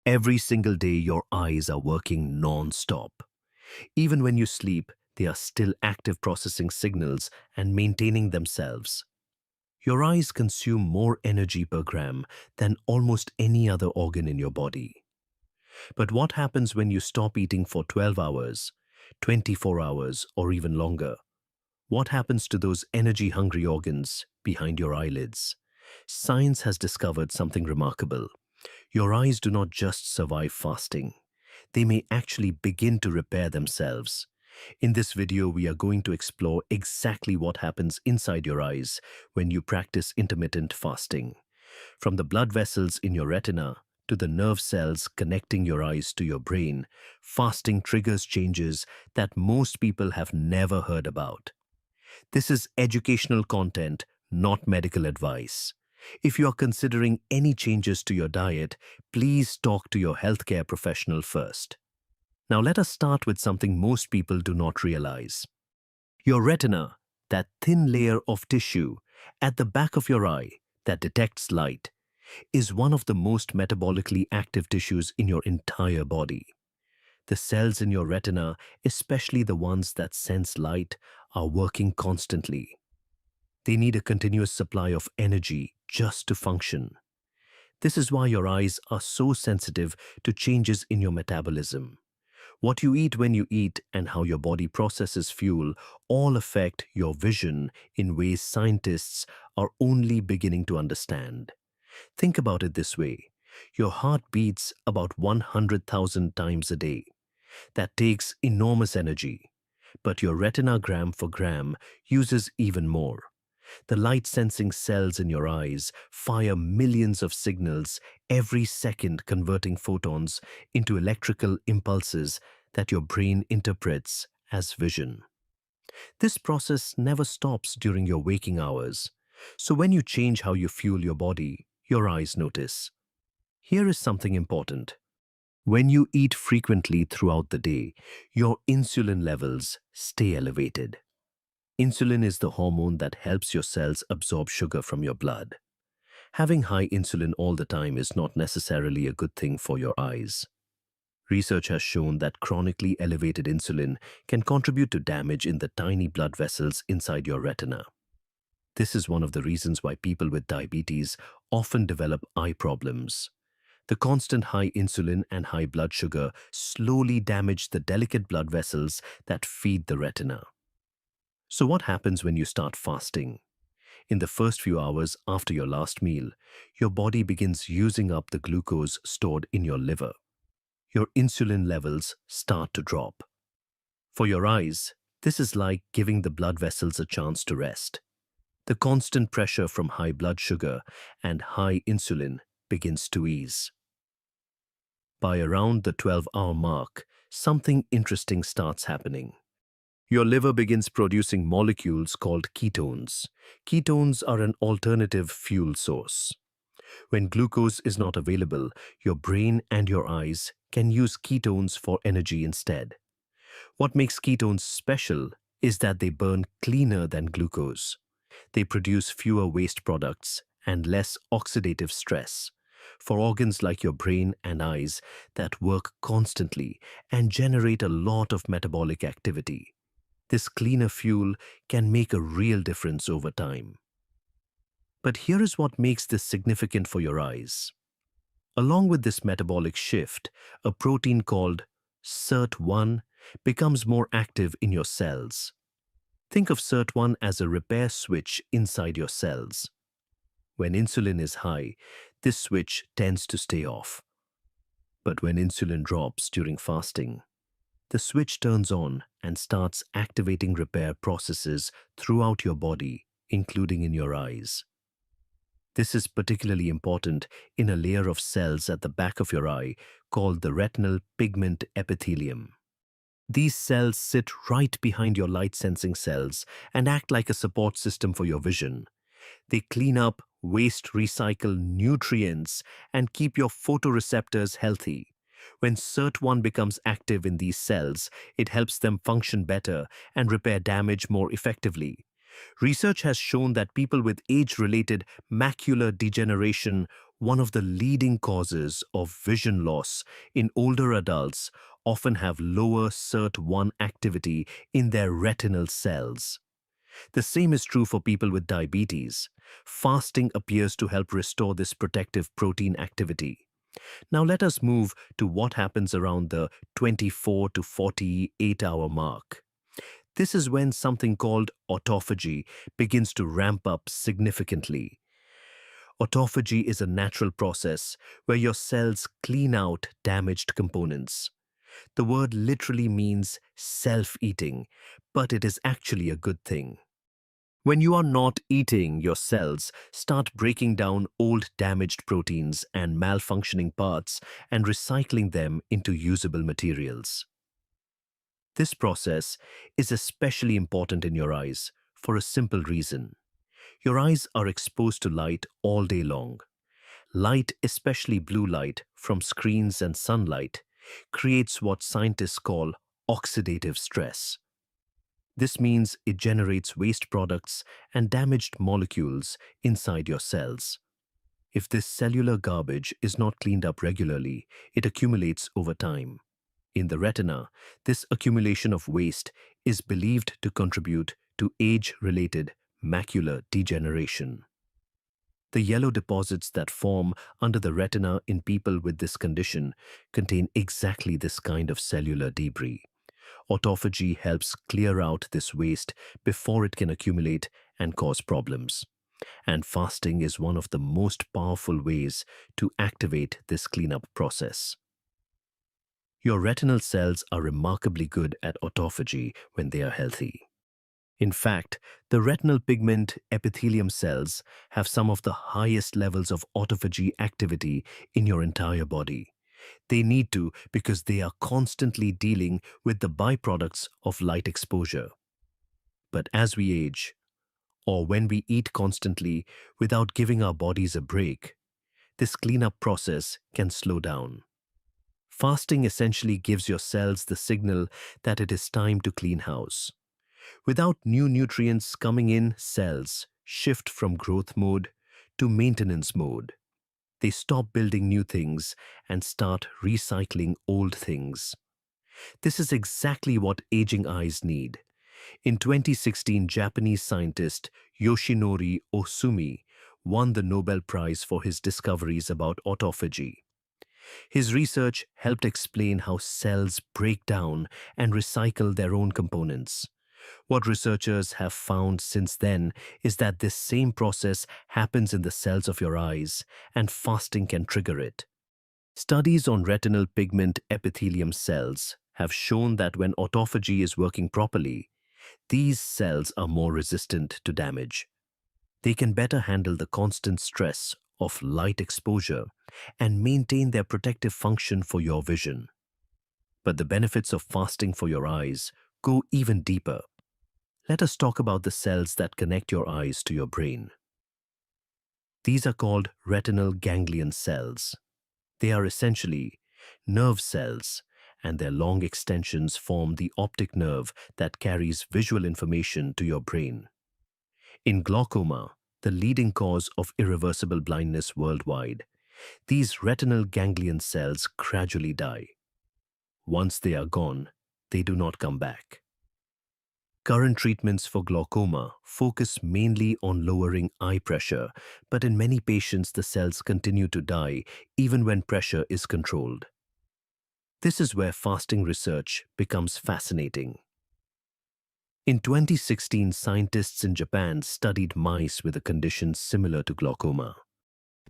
Every single day, your eyes are working non-stop. Even when you sleep, they are still active processing signals and maintaining themselves. Your eyes consume more energy per gram than almost any other organ in your body. But what happens when you stop eating for 12 hours, 24 hours, or even longer? What happens to those energy-hungry organs behind your eyelids? Science has discovered something remarkable. Your eyes do not just survive fasting. They may actually begin to repair themselves. In this video, we are going to explore exactly what happens inside your eyes when you practice intermittent fasting. From the blood vessels in your retina to the nerve cells connecting your eyes to your brain, fasting triggers changes that most people have never heard about. This is educational content, not medical advice. If you are considering any changes to your diet, please talk to your healthcare professional first. Now let us start with something most people do not realize. Your retina, that thin layer of tissue at the back of your eye that detects light, is one of the most metabolically active tissues in your entire body. The cells in your retina, especially the ones that sense light, are working constantly. They need a continuous supply of energy just to function. This is why your eyes are so sensitive to changes in your metabolism. What you eat when you eat and how your body processes fuel all affect your vision in ways scientists are only beginning to understand. Think about it this way. Your heart beats about 100,000 times a day. That takes enormous energy. But your retina gram for gram uses even more. The light-sensing cells in your eyes fire millions of signals every second, converting photons into electrical impulses that your brain interprets as vision. This process never stops during your waking hours. So when you change how you fuel your body, your eyes notice. Here is something important. When you eat frequently throughout the day, your insulin levels stay elevated. Insulin is the hormone that helps your cells absorb sugar from your blood. Having high insulin all the time is not necessarily a good thing for your eyes. Research has shown that chronically elevated insulin can contribute to damage in the tiny blood vessels inside your retina. This is one of the reasons why people with diabetes often develop eye problems. The constant high insulin and high blood sugar slowly damage the delicate blood vessels that feed the retina. So what happens when you start fasting? In the first few hours after your last meal, your body begins using up the glucose stored in your liver. Your insulin levels start to drop. For your eyes, this is like giving the blood vessels a chance to rest. The constant pressure from high blood sugar and high insulin begins to ease. By around the 12-hour mark, something interesting starts happening. Your liver begins producing molecules called ketones. Ketones are an alternative fuel source. When glucose is not available, your brain and your eyes can use ketones for energy instead. What makes ketones special is that they burn cleaner than glucose. They produce fewer waste products and less oxidative stress. For organs like your brain and eyes that work constantly and generate a lot of metabolic activity, this cleaner fuel can make a real difference over time. But here is what makes this significant for your eyes. Along with this metabolic shift, a protein called SIRT1 becomes more active in your cells. Think of SIRT1 as a repair switch inside your cells. When insulin is high, this switch tends to stay off. But when insulin drops during fasting, the switch turns on and starts activating repair processes throughout your body, including in your eyes. This is particularly important in a layer of cells at the back of your eye called the retinal pigment epithelium. These cells sit right behind your light-sensing cells and act like a support system for your vision. They clean up, waste, recycle nutrients, and keep your photoreceptors healthy. When SIRT1 becomes active in these cells, it helps them function better and repair damage more effectively. Research has shown that people with age-related macular degeneration one of the leading causes of vision loss in older adults often have lower SIRT1 activity in their retinal cells. The same is true for people with diabetes. Fasting appears to help restore this protective protein activity. Now let us move to what happens around the 24 to 48-hour mark. This is when something called autophagy begins to ramp up significantly. Autophagy is a natural process where your cells clean out damaged components. The word literally means self-eating, but it is actually a good thing. When you are not eating, your cells start breaking down old damaged proteins and malfunctioning parts and recycling them into usable materials. This process is especially important in your eyes for a simple reason. Your eyes are exposed to light all day long. Light, especially blue light from screens and sunlight, creates what scientists call oxidative stress. This means it generates waste products and damaged molecules inside your cells. If this cellular garbage is not cleaned up regularly, it accumulates over time. In the retina, this accumulation of waste is believed to contribute to age-related macular degeneration. The yellow deposits that form under the retina in people with this condition contain exactly this kind of cellular debris. Autophagy helps clear out this waste before it can accumulate and cause problems. And fasting is one of the most powerful ways to activate this cleanup process. Your retinal cells are remarkably good at autophagy when they are healthy. In fact, the retinal pigment epithelium cells have some of the highest levels of autophagy activity in your entire body. They need to because they are constantly dealing with the byproducts of light exposure. But as we age, or when we eat constantly without giving our bodies a break, this cleanup process can slow down. Fasting essentially gives your cells the signal that it is time to clean house. Without new nutrients coming in, cells shift from growth mode to maintenance mode. They stop building new things and start recycling old things. This is exactly what aging eyes need. In 2016, Japanese scientist Yoshinori Ohsumi won the Nobel Prize for his discoveries about autophagy. His research helped explain how cells break down and recycle their own components. What researchers have found since then is that this same process happens in the cells of your eyes, and fasting can trigger it. Studies on retinal pigment epithelium cells have shown that when autophagy is working properly, these cells are more resistant to damage. They can better handle the constant stress of light exposure and maintain their protective function for your vision. But the benefits of fasting for your eyes go even deeper. Let us talk about the cells that connect your eyes to your brain. These are called retinal ganglion cells. They are essentially nerve cells, and their long extensions form the optic nerve that carries visual information to your brain. In glaucoma, the leading cause of irreversible blindness worldwide, these retinal ganglion cells gradually die. Once they are gone, they do not come back. Current treatments for glaucoma focus mainly on lowering eye pressure, but in many patients the cells continue to die even when pressure is controlled. This is where fasting research becomes fascinating. In 2016, scientists in Japan studied mice with a condition similar to glaucoma.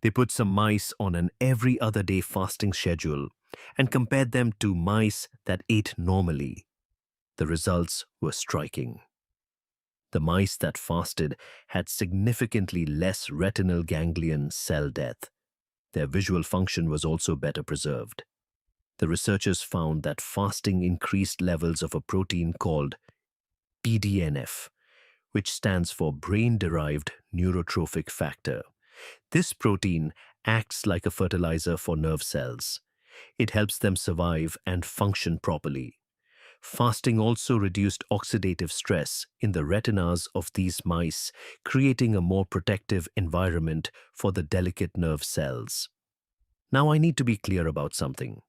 They put some mice on an every other day fasting schedule and compared them to mice that ate normally. The results were striking. The mice that fasted had significantly less retinal ganglion cell death. Their visual function was also better preserved. The researchers found that fasting increased levels of a protein called BDNF, which stands for brain-derived neurotrophic factor. This protein acts like a fertilizer for nerve cells. It helps them survive and function properly. Fasting also reduced oxidative stress in the retinas of these mice, creating a more protective environment for the delicate nerve cells. Now, I need to be clear about something.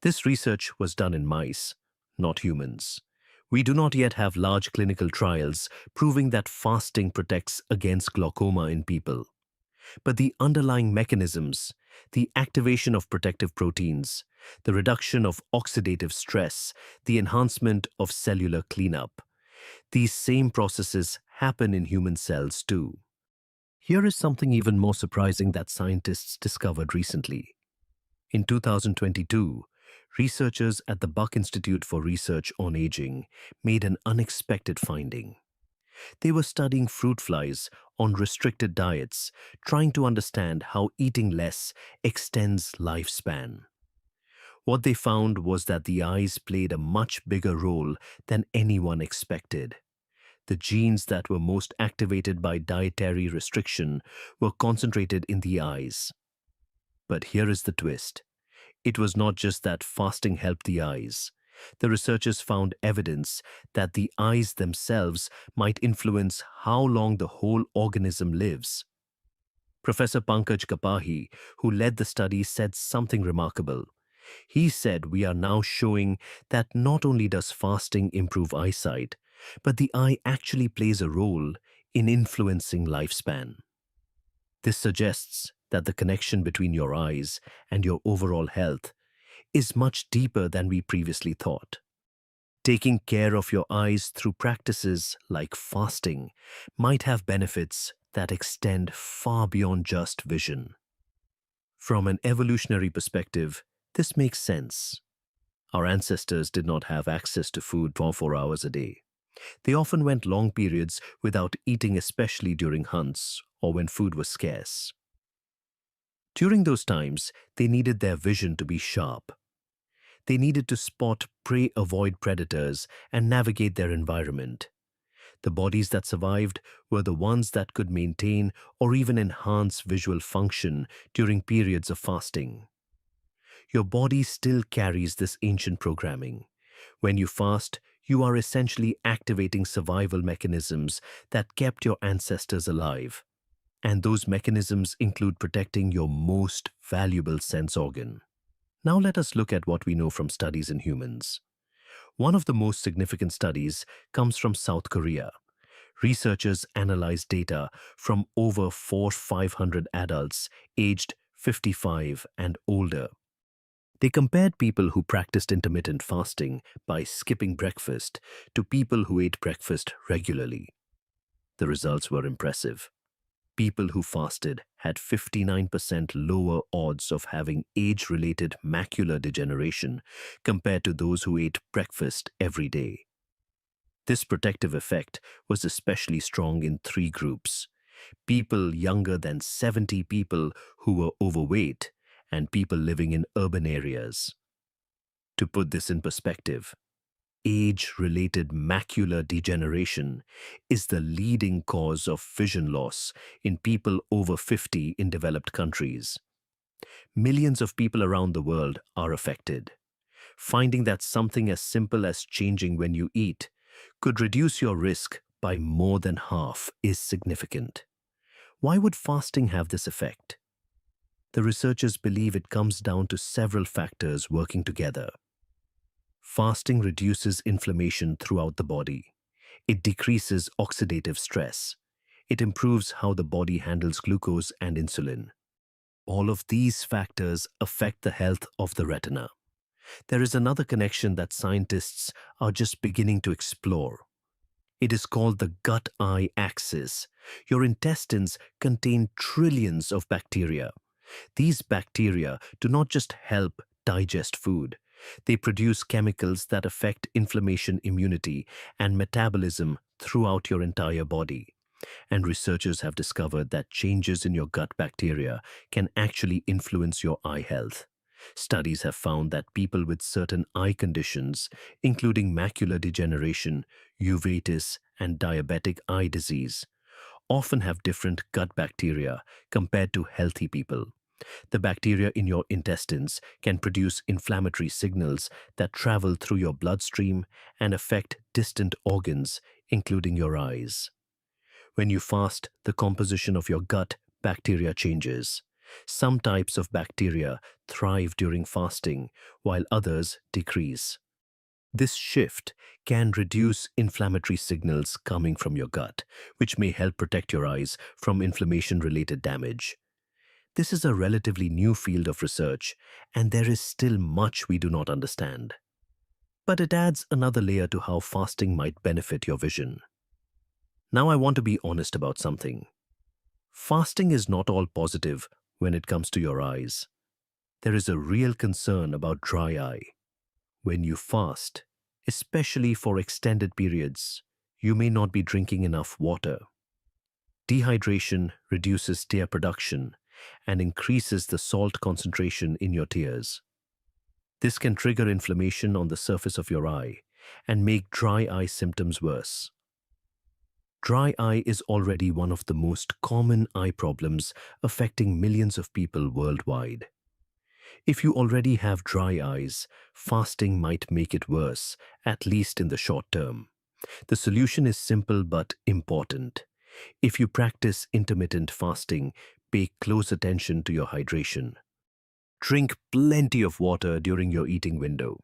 This research was done in mice, not humans. We do not yet have large clinical trials proving that fasting protects against glaucoma in people. But the underlying mechanisms, the activation of protective proteins, the reduction of oxidative stress, the enhancement of cellular cleanup, these same processes happen in human cells too. Here is something even more surprising that scientists discovered recently. In 2022, researchers at the Buck Institute for Research on Aging made an unexpected finding. They were studying fruit flies on restricted diets, trying to understand how eating less extends lifespan. What they found was that the eyes played a much bigger role than anyone expected. The genes that were most activated by dietary restriction were concentrated in the eyes. But here is the twist. It was not just that fasting helped the eyes. The researchers found evidence that the eyes themselves might influence how long the whole organism lives. Professor Pankaj Kapahi, who led the study, said something remarkable. He said we are now showing that not only does fasting improve eyesight, but the eye actually plays a role in influencing lifespan. This suggests that the connection between your eyes and your overall health is much deeper than we previously thought. Taking care of your eyes through practices like fasting might have benefits that extend far beyond just vision. From an evolutionary perspective, this makes sense. Our ancestors did not have access to food 24 hours a day. They often went long periods without eating, especially during hunts or when food was scarce. During those times, they needed their vision to be sharp. They needed to spot prey, avoid predators, and navigate their environment. The bodies that survived were the ones that could maintain or even enhance visual function during periods of fasting. Your body still carries this ancient programming. When you fast, you are essentially activating survival mechanisms that kept your ancestors alive. And those mechanisms include protecting your most valuable sense organ. Now let us look at what we know from studies in humans. One of the most significant studies comes from South Korea. Researchers analyzed data from over 4,500 adults aged 55 and older. They compared people who practiced intermittent fasting by skipping breakfast to people who ate breakfast regularly. The results were impressive. People who fasted had 59% lower odds of having age-related macular degeneration compared to those who ate breakfast every day. This protective effect was especially strong in three groups: people younger than 70 people who were overweight, and people living in urban areas. To put this in perspective, age-related macular degeneration is the leading cause of vision loss in people over 50 in developed countries. Millions of people around the world are affected. Finding that something as simple as changing when you eat could reduce your risk by more than half is significant. Why would fasting have this effect? The researchers believe it comes down to several factors working together. Fasting reduces inflammation throughout the body. It decreases oxidative stress. It improves how the body handles glucose and insulin. All of these factors affect the health of the retina. There is another connection that scientists are just beginning to explore. It is called the gut-eye axis. Your intestines contain trillions of bacteria. These bacteria do not just help digest food. They produce chemicals that affect inflammation, immunity, and metabolism throughout your entire body. And researchers have discovered that changes in your gut bacteria can actually influence your eye health. Studies have found that people with certain eye conditions, including macular degeneration, uveitis, and diabetic eye disease, often have different gut bacteria compared to healthy people. The bacteria in your intestines can produce inflammatory signals that travel through your bloodstream and affect distant organs, including your eyes. When you fast, the composition of your gut bacteria changes. Some types of bacteria thrive during fasting, while others decrease. This shift can reduce inflammatory signals coming from your gut, which may help protect your eyes from inflammation-related damage. This is a relatively new field of research, and there is still much we do not understand. But it adds another layer to how fasting might benefit your vision. Now I want to be honest about something. Fasting is not all positive when it comes to your eyes. There is a real concern about dry eye. When you fast, especially for extended periods, you may not be drinking enough water. Dehydration reduces tear production and increases the salt concentration in your tears. This can trigger inflammation on the surface of your eye and make dry eye symptoms worse. Dry eye is already one of the most common eye problems affecting millions of people worldwide. If you already have dry eyes, fasting might make it worse, at least in the short term. The solution is simple but important. If you practice intermittent fasting, pay close attention to your hydration. Drink plenty of water during your eating window.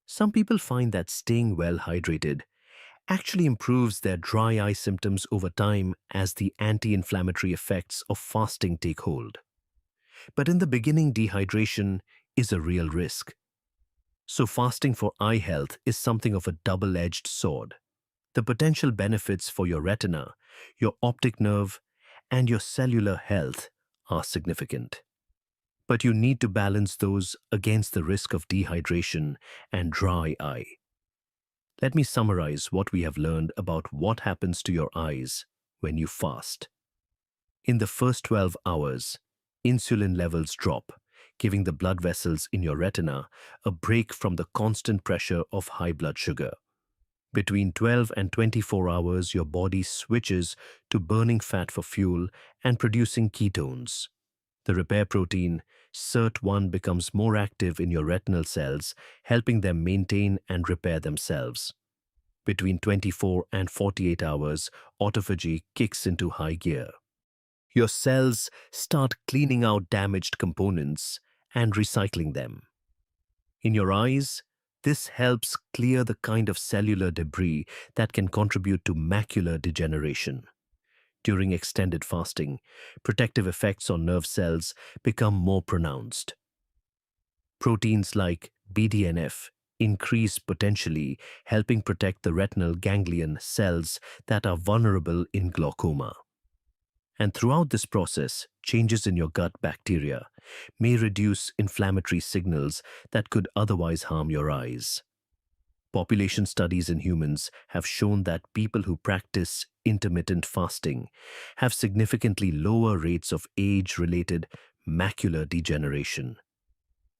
Some people find that staying well hydrated actually improves their dry eye symptoms over time as the anti-inflammatory effects of fasting take hold. But in the beginning, dehydration is a real risk. So fasting for eye health is something of a double-edged sword. The potential benefits for your retina, your optic nerve, and your cellular health are significant. But you need to balance those against the risk of dehydration and dry eye. Let me summarize what we have learned about what happens to your eyes when you fast. In the first 12 hours, insulin levels drop, giving the blood vessels in your retina a break from the constant pressure of high blood sugar. Between 12 and 24 hours, your body switches to burning fat for fuel and producing ketones. The repair protein, SIRT1, becomes more active in your retinal cells, helping them maintain and repair themselves. Between 24 and 48 hours, autophagy kicks into high gear. Your cells start cleaning out damaged components and recycling them. In your eyes, this helps clear the kind of cellular debris that can contribute to macular degeneration. During extended fasting, protective effects on nerve cells become more pronounced. Proteins like BDNF increase potentially, helping protect the retinal ganglion cells that are vulnerable in glaucoma. And throughout this process, changes in your gut bacteria may reduce inflammatory signals that could otherwise harm your eyes. Population studies in humans have shown that people who practice intermittent fasting have significantly lower rates of age-related macular degeneration.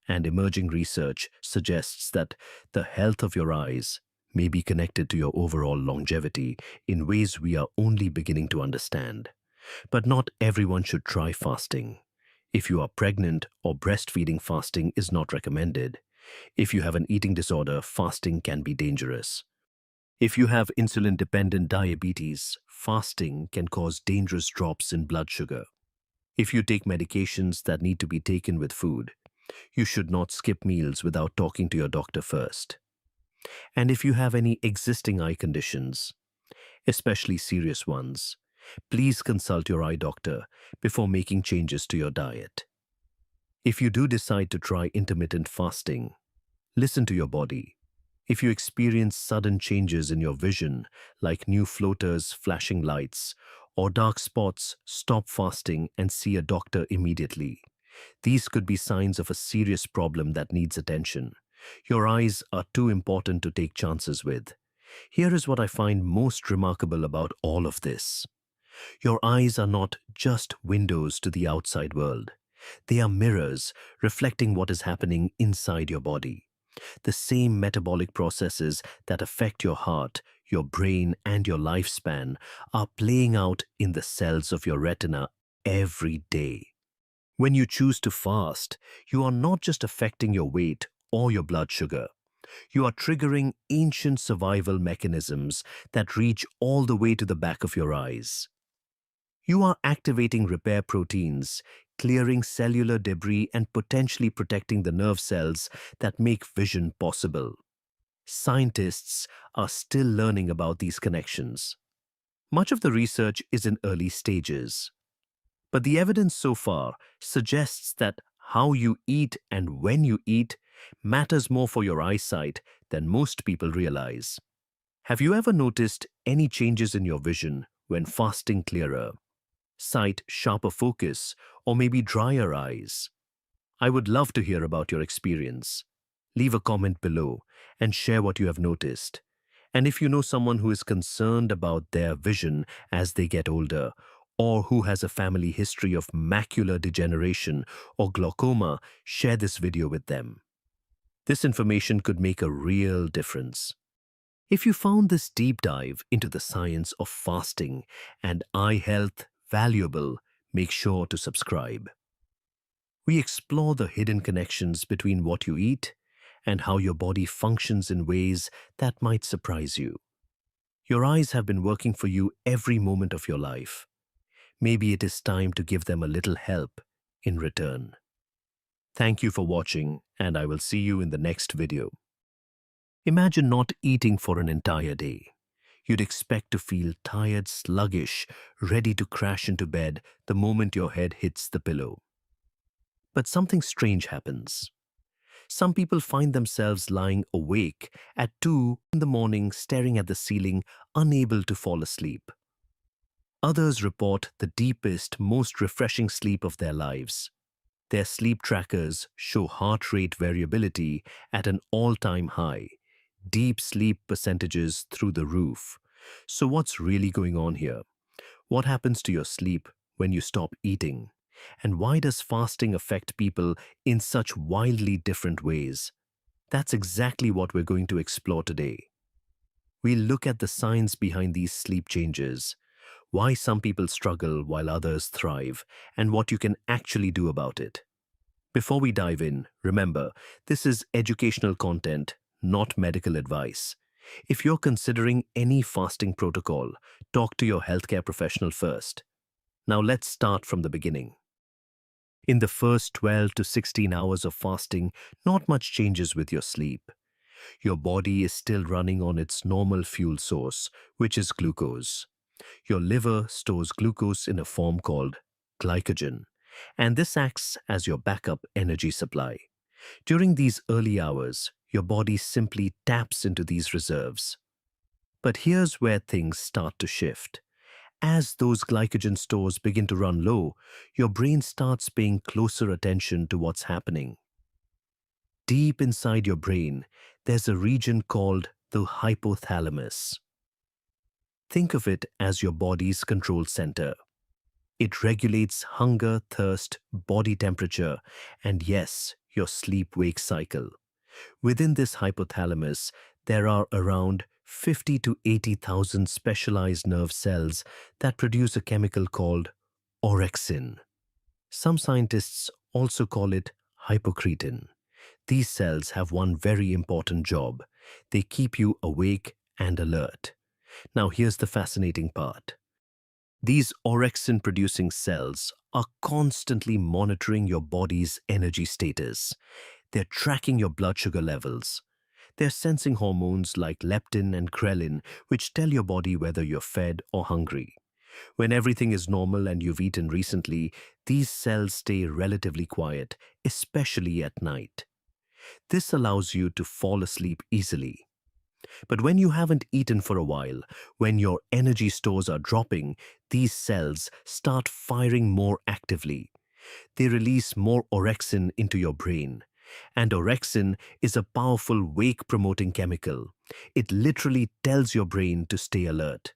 And emerging research suggests that the health of your eyes may be connected to your overall longevity in ways we are only beginning to understand. But not everyone should try fasting. If you are pregnant or breastfeeding, fasting is not recommended. If you have an eating disorder, fasting can be dangerous. If you have insulin-dependent diabetes, fasting can cause dangerous drops in blood sugar. If you take medications that need to be taken with food, you should not skip meals without talking to your doctor first. And if you have any existing eye conditions, especially serious ones, please consult your eye doctor before making changes to your diet. If you do decide to try intermittent fasting, listen to your body. If you experience sudden changes in your vision, like new floaters, flashing lights, or dark spots, stop fasting and see a doctor immediately. These could be signs of a serious problem that needs attention. Your eyes are too important to take chances with. Here is what I find most remarkable about all of this. Your eyes are not just windows to the outside world. They are mirrors reflecting what is happening inside your body. The same metabolic processes that affect your heart, your brain, and your lifespan are playing out in the cells of your retina every day. When you choose to fast, you are not just affecting your weight or your blood sugar. You are triggering ancient survival mechanisms that reach all the way to the back of your eyes. You are activating repair proteins, clearing cellular debris, and potentially protecting the nerve cells that make vision possible. Scientists are still learning about these connections. Much of the research is in early stages, but the evidence so far suggests that how you eat and when you eat matters more for your eyesight than most people realize. Have you ever noticed any changes in your vision when fasting clearer? Sight sharper focus, or maybe drier eyes? I would love to hear about your experience. Leave a comment below and share what you have noticed. And if you know someone who is concerned about their vision as they get older, or who has a family history of macular degeneration or glaucoma, share this video with them. This information could make a real difference. If you found this deep dive into the science of fasting and eye health valuable, make sure to subscribe. We explore the hidden connections between what you eat and how your body functions in ways that might surprise you. Your eyes have been working for you every moment of your life. Maybe it is time to give them a little help in return. Thank you for watching, and I will see you in the next video. Imagine not eating for an entire day. You'd expect to feel tired, sluggish, ready to crash into bed the moment your head hits the pillow. But something strange happens. Some people find themselves lying awake at 2 in the morning, staring at the ceiling, unable to fall asleep. Others report the deepest, most refreshing sleep of their lives. Their sleep trackers show heart rate variability at an all-time high, deep sleep percentages through the roof. So what's really going on here? What happens to your sleep when you stop eating? And why does fasting affect people in such wildly different ways? That's exactly what we're going to explore today. We'll look at the science behind these sleep changes, why some people struggle while others thrive, and what you can actually do about it. Before we dive in, remember, this is educational content, not medical advice. If you're considering any fasting protocol, talk to your healthcare professional first. Now let's start from the beginning. In the first 12 to 16 hours of fasting, not much changes with your sleep. Your body is still running on its normal fuel source, which is glucose. Your liver stores glucose in a form called glycogen, and this acts as your backup energy supply. During these early hours, your body simply taps into these reserves. But here's where things start to shift. As those glycogen stores begin to run low, your brain starts paying closer attention to what's happening. Deep inside your brain, there's a region called the hypothalamus. Think of it as your body's control center. It regulates hunger, thirst, body temperature, and yes, your sleep-wake cycle. Within this hypothalamus, there are around 50 to 80,000 specialized nerve cells that produce a chemical called orexin. Some scientists also call it hypocretin. These cells have one very important job. They keep you awake and alert. Now here's the fascinating part. These orexin-producing cells are constantly monitoring your body's energy status. They're tracking your blood sugar levels. They're sensing hormones like leptin and ghrelin, which tell your body whether you're fed or hungry. When everything is normal and you've eaten recently, these cells stay relatively quiet, especially at night. This allows you to fall asleep easily. But when you haven't eaten for a while, when your energy stores are dropping, these cells start firing more actively. They release more orexin into your brain. And orexin is a powerful wake-promoting chemical. It literally tells your brain to stay alert.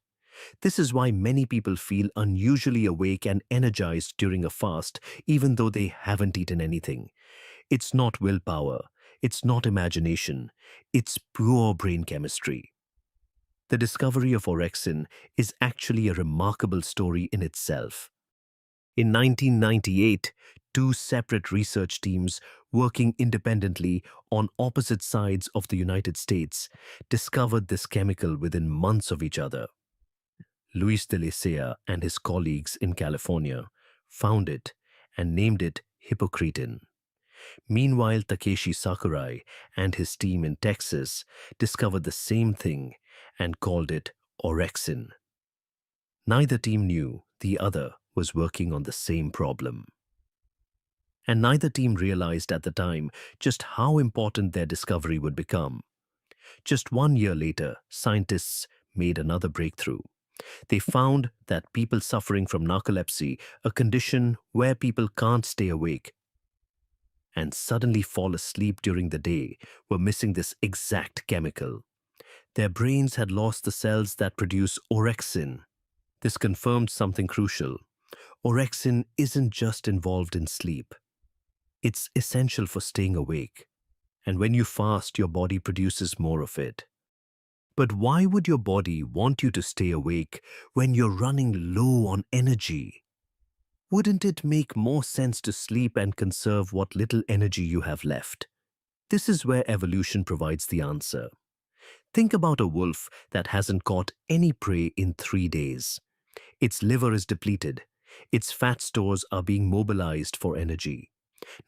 This is why many people feel unusually awake and energized during a fast, even though they haven't eaten anything. It's not willpower. It's not imagination. It's pure brain chemistry. The discovery of orexin is actually a remarkable story in itself. In 1998, two separate research teams working independently on opposite sides of the United States discovered this chemical within months of each other. Luis de Licea and his colleagues in California found it and named it hypocretin. Meanwhile, Takeshi Sakurai and his team in Texas discovered the same thing and called it orexin. Neither team knew the other was working on the same problem. And neither team realized at the time just how important their discovery would become. Just 1 year later, scientists made another breakthrough. They found that people suffering from narcolepsy, a condition where people can't stay awake and suddenly fall asleep during the day, were missing this exact chemical. Their brains had lost the cells that produce orexin. This confirmed something crucial. Orexin isn't just involved in sleep. It's essential for staying awake. And when you fast, your body produces more of it. But why would your body want you to stay awake when you're running low on energy? Wouldn't it make more sense to sleep and conserve what little energy you have left? This is where evolution provides the answer. Think about a wolf that hasn't caught any prey in 3 days. Its liver is depleted. Its fat stores are being mobilized for energy.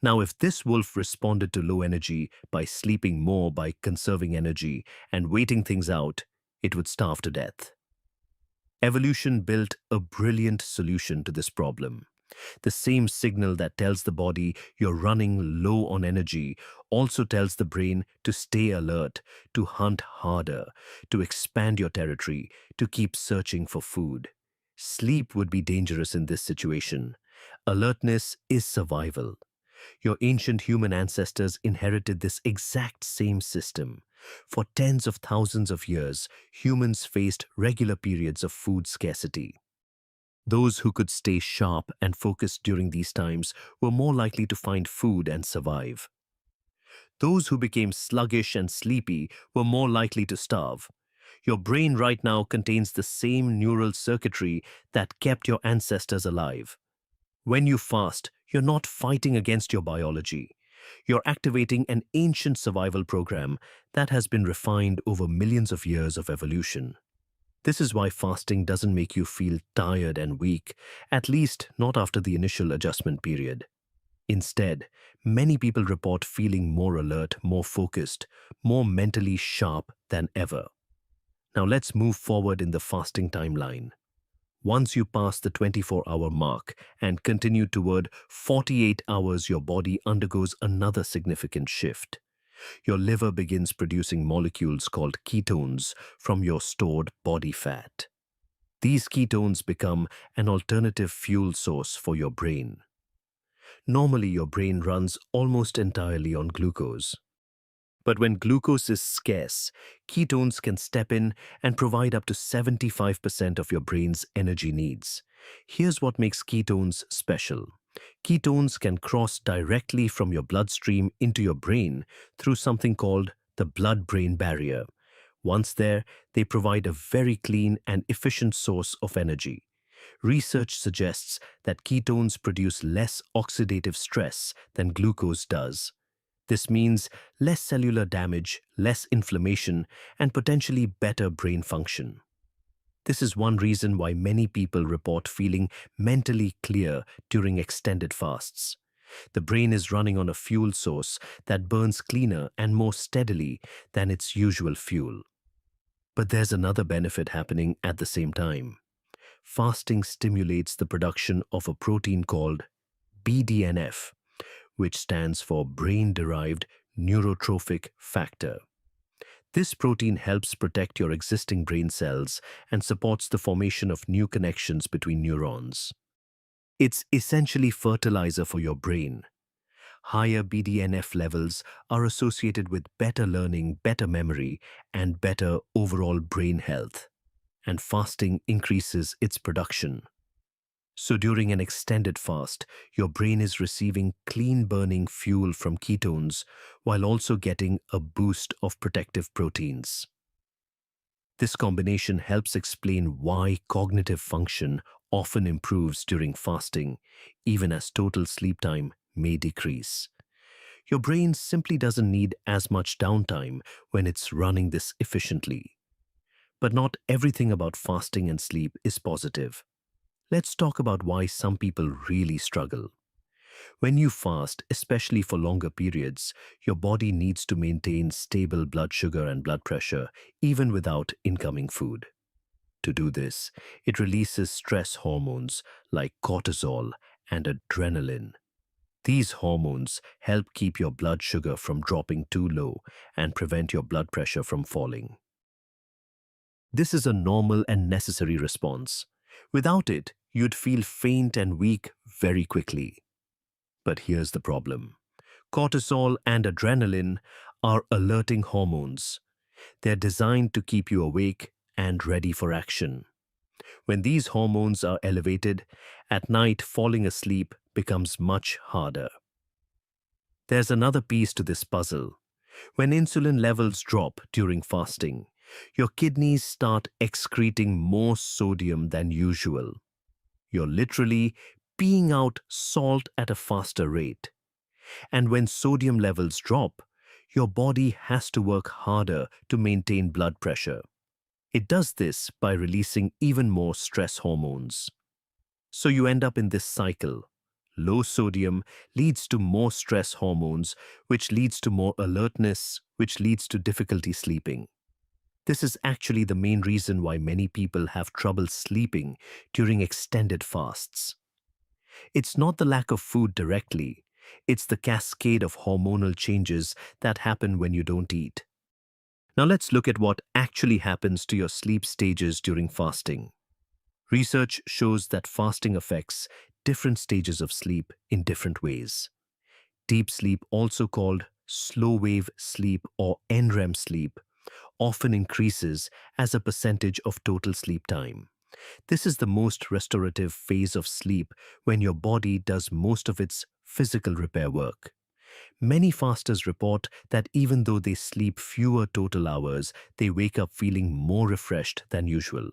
Now, if this wolf responded to low energy by sleeping more, by conserving energy, and waiting things out, it would starve to death. Evolution built a brilliant solution to this problem. The same signal that tells the body you're running low on energy also tells the brain to stay alert, to hunt harder, to expand your territory, to keep searching for food. Sleep would be dangerous in this situation. Alertness is survival. Your ancient human ancestors inherited this exact same system. For tens of thousands of years, humans faced regular periods of food scarcity. Those who could stay sharp and focused during these times were more likely to find food and survive. Those who became sluggish and sleepy were more likely to starve. Your brain right now contains the same neural circuitry that kept your ancestors alive. When you fast, you're not fighting against your biology. You're activating an ancient survival program that has been refined over millions of years of evolution. This is why fasting doesn't make you feel tired and weak, at least not after the initial adjustment period. Instead, many people report feeling more alert, more focused, more mentally sharp than ever. Now let's move forward in the fasting timeline. Once you pass the 24-hour mark and continue toward 48 hours, your body undergoes another significant shift. Your liver begins producing molecules called ketones from your stored body fat. These ketones become an alternative fuel source for your brain. Normally, your brain runs almost entirely on glucose. But when glucose is scarce, ketones can step in and provide up to 75% of your brain's energy needs. Here's what makes ketones special. Ketones can cross directly from your bloodstream into your brain through something called the blood-brain barrier. Once there, they provide a very clean and efficient source of energy. Research suggests that ketones produce less oxidative stress than glucose does. This means less cellular damage, less inflammation, and potentially better brain function. This is one reason why many people report feeling mentally clear during extended fasts. The brain is running on a fuel source that burns cleaner and more steadily than its usual fuel. But there's another benefit happening at the same time. Fasting stimulates the production of a protein called BDNF, which stands for brain-derived neurotrophic factor. This protein helps protect your existing brain cells and supports the formation of new connections between neurons. It's essentially fertilizer for your brain. Higher BDNF levels are associated with better learning, better memory, and better overall brain health. And fasting increases its production. So during an extended fast, your brain is receiving clean-burning fuel from ketones while also getting a boost of protective proteins. This combination helps explain why cognitive function often improves during fasting, even as total sleep time may decrease. Your brain simply doesn't need as much downtime when it's running this efficiently. But not everything about fasting and sleep is positive. Let's talk about why some people really struggle. When you fast, especially for longer periods, your body needs to maintain stable blood sugar and blood pressure even without incoming food. To do this, it releases stress hormones like cortisol and adrenaline. These hormones help keep your blood sugar from dropping too low and prevent your blood pressure from falling. This is a normal and necessary response. Without it, you'd feel faint and weak very quickly. But here's the problem. Cortisol and adrenaline are alerting hormones. They're designed to keep you awake and ready for action. When these hormones are elevated, at night falling asleep becomes much harder. There's another piece to this puzzle. When insulin levels drop during fasting, your kidneys start excreting more sodium than usual. You're literally peeing out salt at a faster rate. And when sodium levels drop, your body has to work harder to maintain blood pressure. It does this by releasing even more stress hormones. So you end up in this cycle. Low sodium leads to more stress hormones, which leads to more alertness, which leads to difficulty sleeping. This is actually the main reason why many people have trouble sleeping during extended fasts. It's not the lack of food directly, it's the cascade of hormonal changes that happen when you don't eat. Now let's look at what actually happens to your sleep stages during fasting. Research shows that fasting affects different stages of sleep in different ways. Deep sleep, also called slow-wave sleep or NREM sleep, often increases as a percentage of total sleep time. This is the most restorative phase of sleep when your body does most of its physical repair work. Many fasters report that even though they sleep fewer total hours, they wake up feeling more refreshed than usual.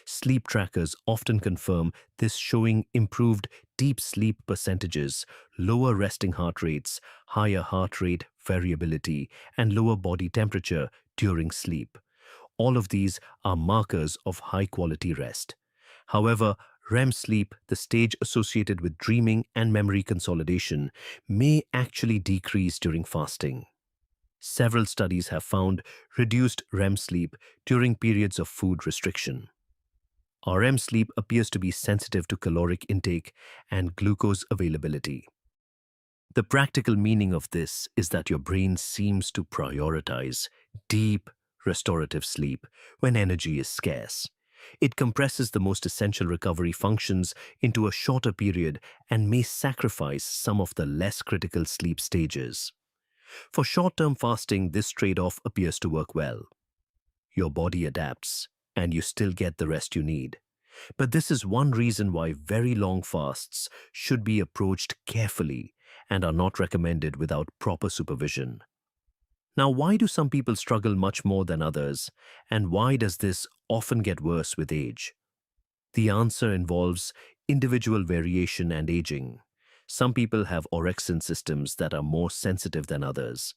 Sleep trackers often confirm this, showing improved deep sleep percentages, lower resting heart rates, higher heart rate variability, and lower body temperature during sleep. All of these are markers of high-quality rest. However, REM sleep, the stage associated with dreaming and memory consolidation, may actually decrease during fasting. Several studies have found reduced REM sleep during periods of food restriction. Our REM sleep appears to be sensitive to caloric intake and glucose availability. The practical meaning of this is that your brain seems to prioritize deep, restorative sleep when energy is scarce. It compresses the most essential recovery functions into a shorter period and may sacrifice some of the less critical sleep stages. For short-term fasting, this trade-off appears to work well. Your body adapts, and you still get the rest you need. But this is one reason why very long fasts should be approached carefully and are not recommended without proper supervision. Now, why do some people struggle much more than others, and why does this often get worse with age? The answer involves individual variation and aging. Some people have orexin systems that are more sensitive than others.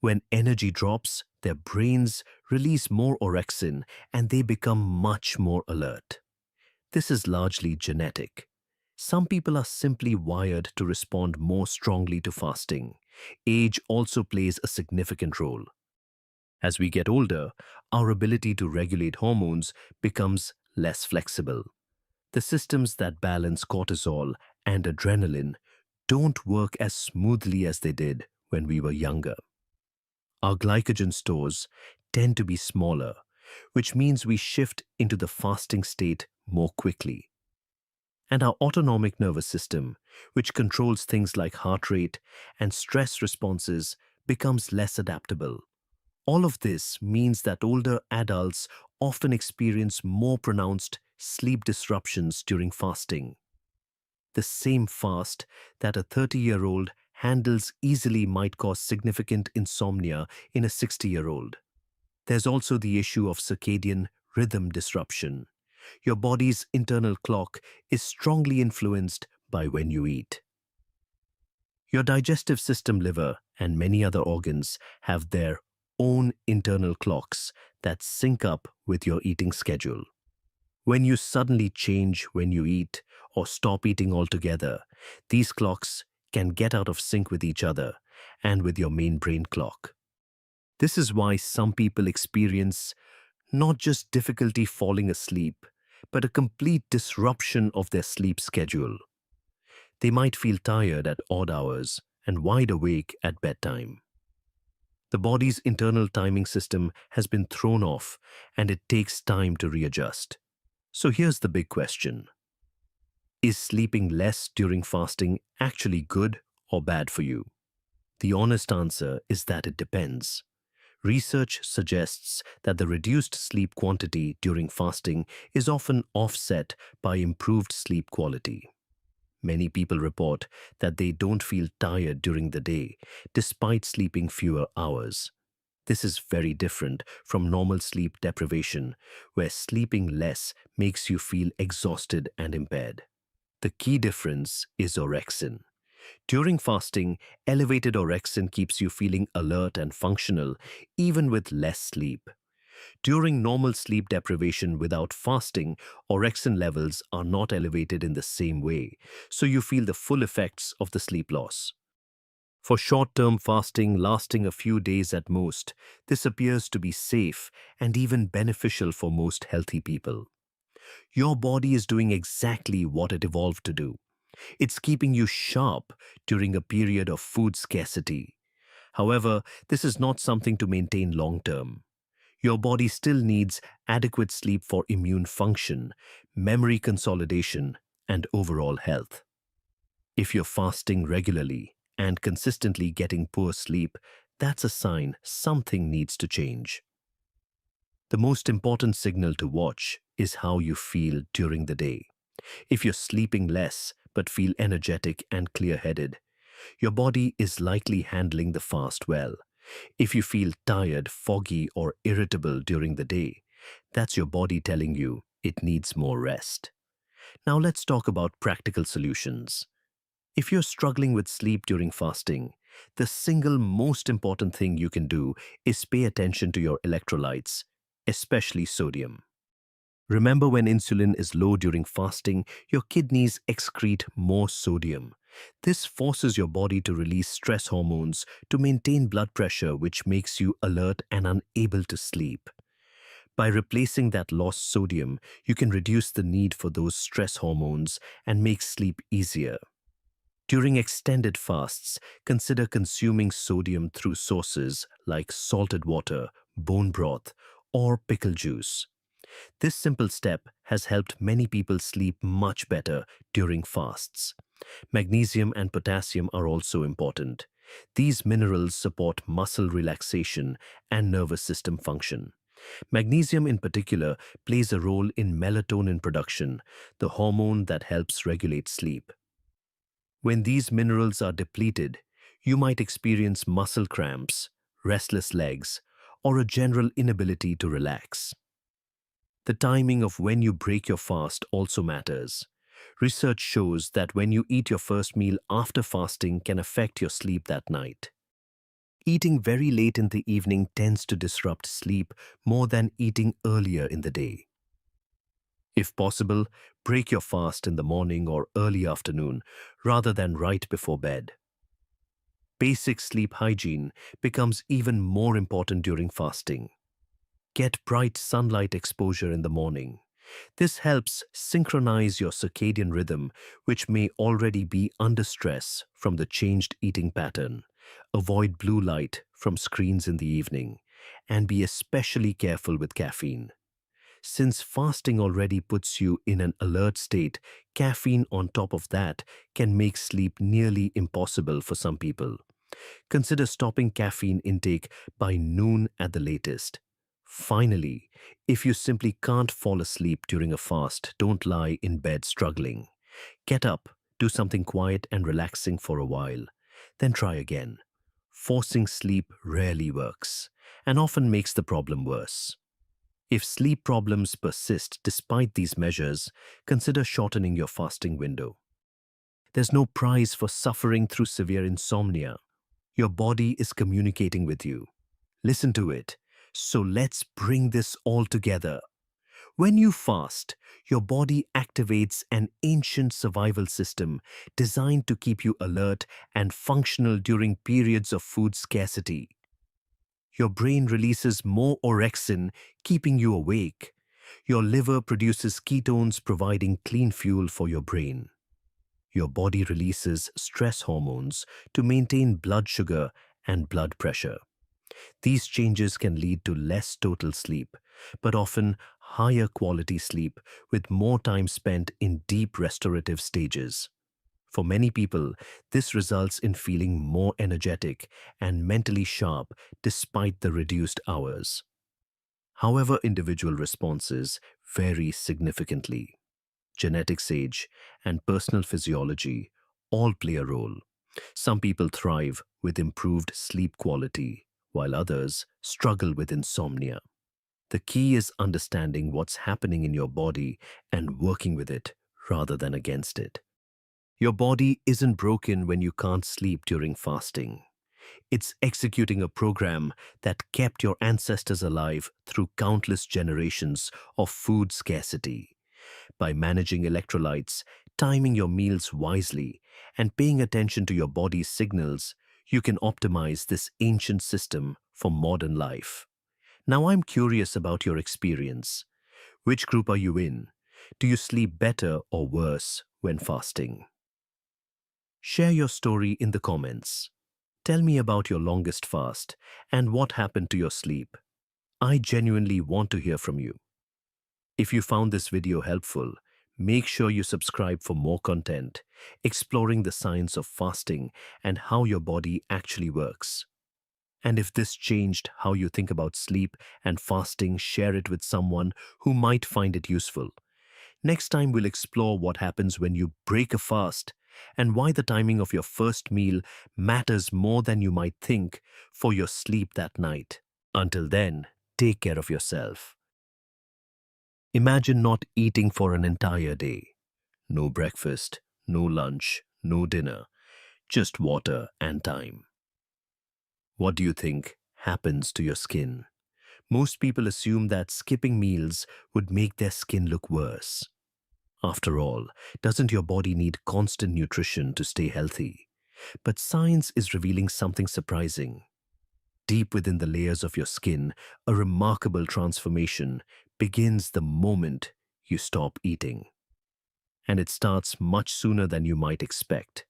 When energy drops, their brains release more orexin and they become much more alert. This is largely genetic. Some people are simply wired to respond more strongly to fasting. Age also plays a significant role. As we get older, our ability to regulate hormones becomes less flexible. The systems that balance cortisol and adrenaline don't work as smoothly as they did when we were younger. Our glycogen stores tend to be smaller, which means we shift into the fasting state more quickly. And our autonomic nervous system, which controls things like heart rate and stress responses, becomes less adaptable. All of this means that older adults often experience more pronounced sleep disruptions during fasting. The same fast that a 30-year-old handles easily might cause significant insomnia in a 60-year-old. There's also the issue of circadian rhythm disruption. Your body's internal clock is strongly influenced by when you eat. Your digestive system, liver, and many other organs have their own internal clocks that sync up with your eating schedule. When you suddenly change when you eat or stop eating altogether, these clocks can get out of sync with each other and with your main brain clock. This is why some people experience not just difficulty falling asleep, but a complete disruption of their sleep schedule. They might feel tired at odd hours and wide awake at bedtime. The body's internal timing system has been thrown off, and it takes time to readjust. So here's the big question. Is sleeping less during fasting actually good or bad for you? The honest answer is that it depends. Research suggests that the reduced sleep quantity during fasting is often offset by improved sleep quality. Many people report that they don't feel tired during the day, despite sleeping fewer hours. This is very different from normal sleep deprivation, where sleeping less makes you feel exhausted and impaired. The key difference is orexin. During fasting, elevated orexin keeps you feeling alert and functional, even with less sleep. During normal sleep deprivation without fasting, orexin levels are not elevated in the same way, so you feel the full effects of the sleep loss. For short-term fasting lasting a few days at most, this appears to be safe and even beneficial for most healthy people. Your body is doing exactly what it evolved to do. It's keeping you sharp during a period of food scarcity. However, this is not something to maintain long-term. Your body still needs adequate sleep for immune function, memory consolidation, and overall health. If you're fasting regularly and consistently getting poor sleep, that's a sign something needs to change. The most important signal to watch is how you feel during the day. If you're sleeping less but feel energetic and clear-headed, your body is likely handling the fast well. If you feel tired, foggy, or irritable during the day, that's your body telling you it needs more rest. Now let's talk about practical solutions. If you're struggling with sleep during fasting, the single most important thing you can do is pay attention to your electrolytes, especially sodium. Remember, when insulin is low during fasting, your kidneys excrete more sodium. This forces your body to release stress hormones to maintain blood pressure, which makes you alert and unable to sleep. By replacing that lost sodium, you can reduce the need for those stress hormones and make sleep easier. During extended fasts, consider consuming sodium through sources like salted water, bone broth, or pickle juice. This simple step has helped many people sleep much better during fasts. Magnesium and potassium are also important. These minerals support muscle relaxation and nervous system function. Magnesium in particular plays a role in melatonin production, the hormone that helps regulate sleep. When these minerals are depleted, you might experience muscle cramps, restless legs, or a general inability to relax. The timing of when you break your fast also matters. Research shows that when you eat your first meal after fasting can affect your sleep that night. Eating very late in the evening tends to disrupt sleep more than eating earlier in the day. If possible, break your fast in the morning or early afternoon rather than right before bed. Basic sleep hygiene becomes even more important during fasting. Get bright sunlight exposure in the morning. This helps synchronize your circadian rhythm, which may already be under stress from the changed eating pattern. Avoid blue light from screens in the evening, and be especially careful with caffeine. Since fasting already puts you in an alert state, caffeine on top of that can make sleep nearly impossible for some people. Consider stopping caffeine intake by noon at the latest. Finally, if you simply can't fall asleep during a fast, don't lie in bed struggling. Get up, do something quiet and relaxing for a while, then try again. Forcing sleep rarely works and often makes the problem worse. If sleep problems persist despite these measures, consider shortening your fasting window. There's no prize for suffering through severe insomnia. Your body is communicating with you. Listen to it. So let's bring this all together. When you fast, your body activates an ancient survival system designed to keep you alert and functional during periods of food scarcity. Your brain releases more orexin, keeping you awake. Your liver produces ketones, providing clean fuel for your brain. Your body releases stress hormones to maintain blood sugar and blood pressure. These changes can lead to less total sleep, but often higher quality sleep with more time spent in deep restorative stages. For many people, this results in feeling more energetic and mentally sharp despite the reduced hours. However, individual responses vary significantly. Genetics, age, and personal physiology all play a role. Some people thrive with improved sleep quality, while others struggle with insomnia. The key is understanding what's happening in your body and working with it rather than against it. Your body isn't broken when you can't sleep during fasting. It's executing a program that kept your ancestors alive through countless generations of food scarcity. By managing electrolytes, timing your meals wisely, and paying attention to your body's signals, you can optimize this ancient system for modern life. Now I'm curious about your experience. Which group are you in? Do you sleep better or worse when fasting? Share your story in the comments. Tell me about your longest fast and what happened to your sleep. I genuinely want to hear from you. If you found this video helpful, make sure you subscribe for more content, exploring the science of fasting and how your body actually works. And if this changed how you think about sleep and fasting, share it with someone who might find it useful. Next time, we'll explore what happens when you break a fast and why the timing of your first meal matters more than you might think for your sleep that night. Until then, take care of yourself. Imagine not eating for an entire day. No breakfast, no lunch, no dinner, just water and time. What do you think happens to your skin? Most people assume that skipping meals would make their skin look worse. After all, doesn't your body need constant nutrition to stay healthy? But science is revealing something surprising. Deep within the layers of your skin, a remarkable transformation begins the moment you stop eating. And it starts much sooner than you might expect.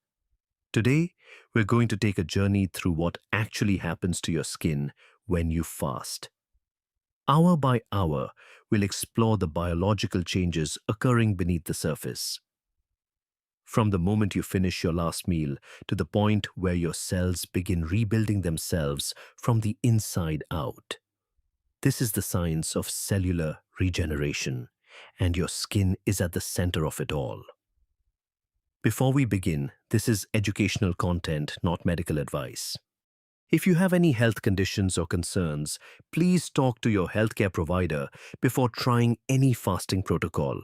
Today, we're going to take a journey through what actually happens to your skin when you fast. Hour by hour, we'll explore the biological changes occurring beneath the surface. From the moment you finish your last meal to the point where your cells begin rebuilding themselves from the inside out. This is the science of cellular regeneration, and your skin is at the center of it all. Before we begin, this is educational content, not medical advice. If you have any health conditions or concerns, please talk to your healthcare provider before trying any fasting protocol.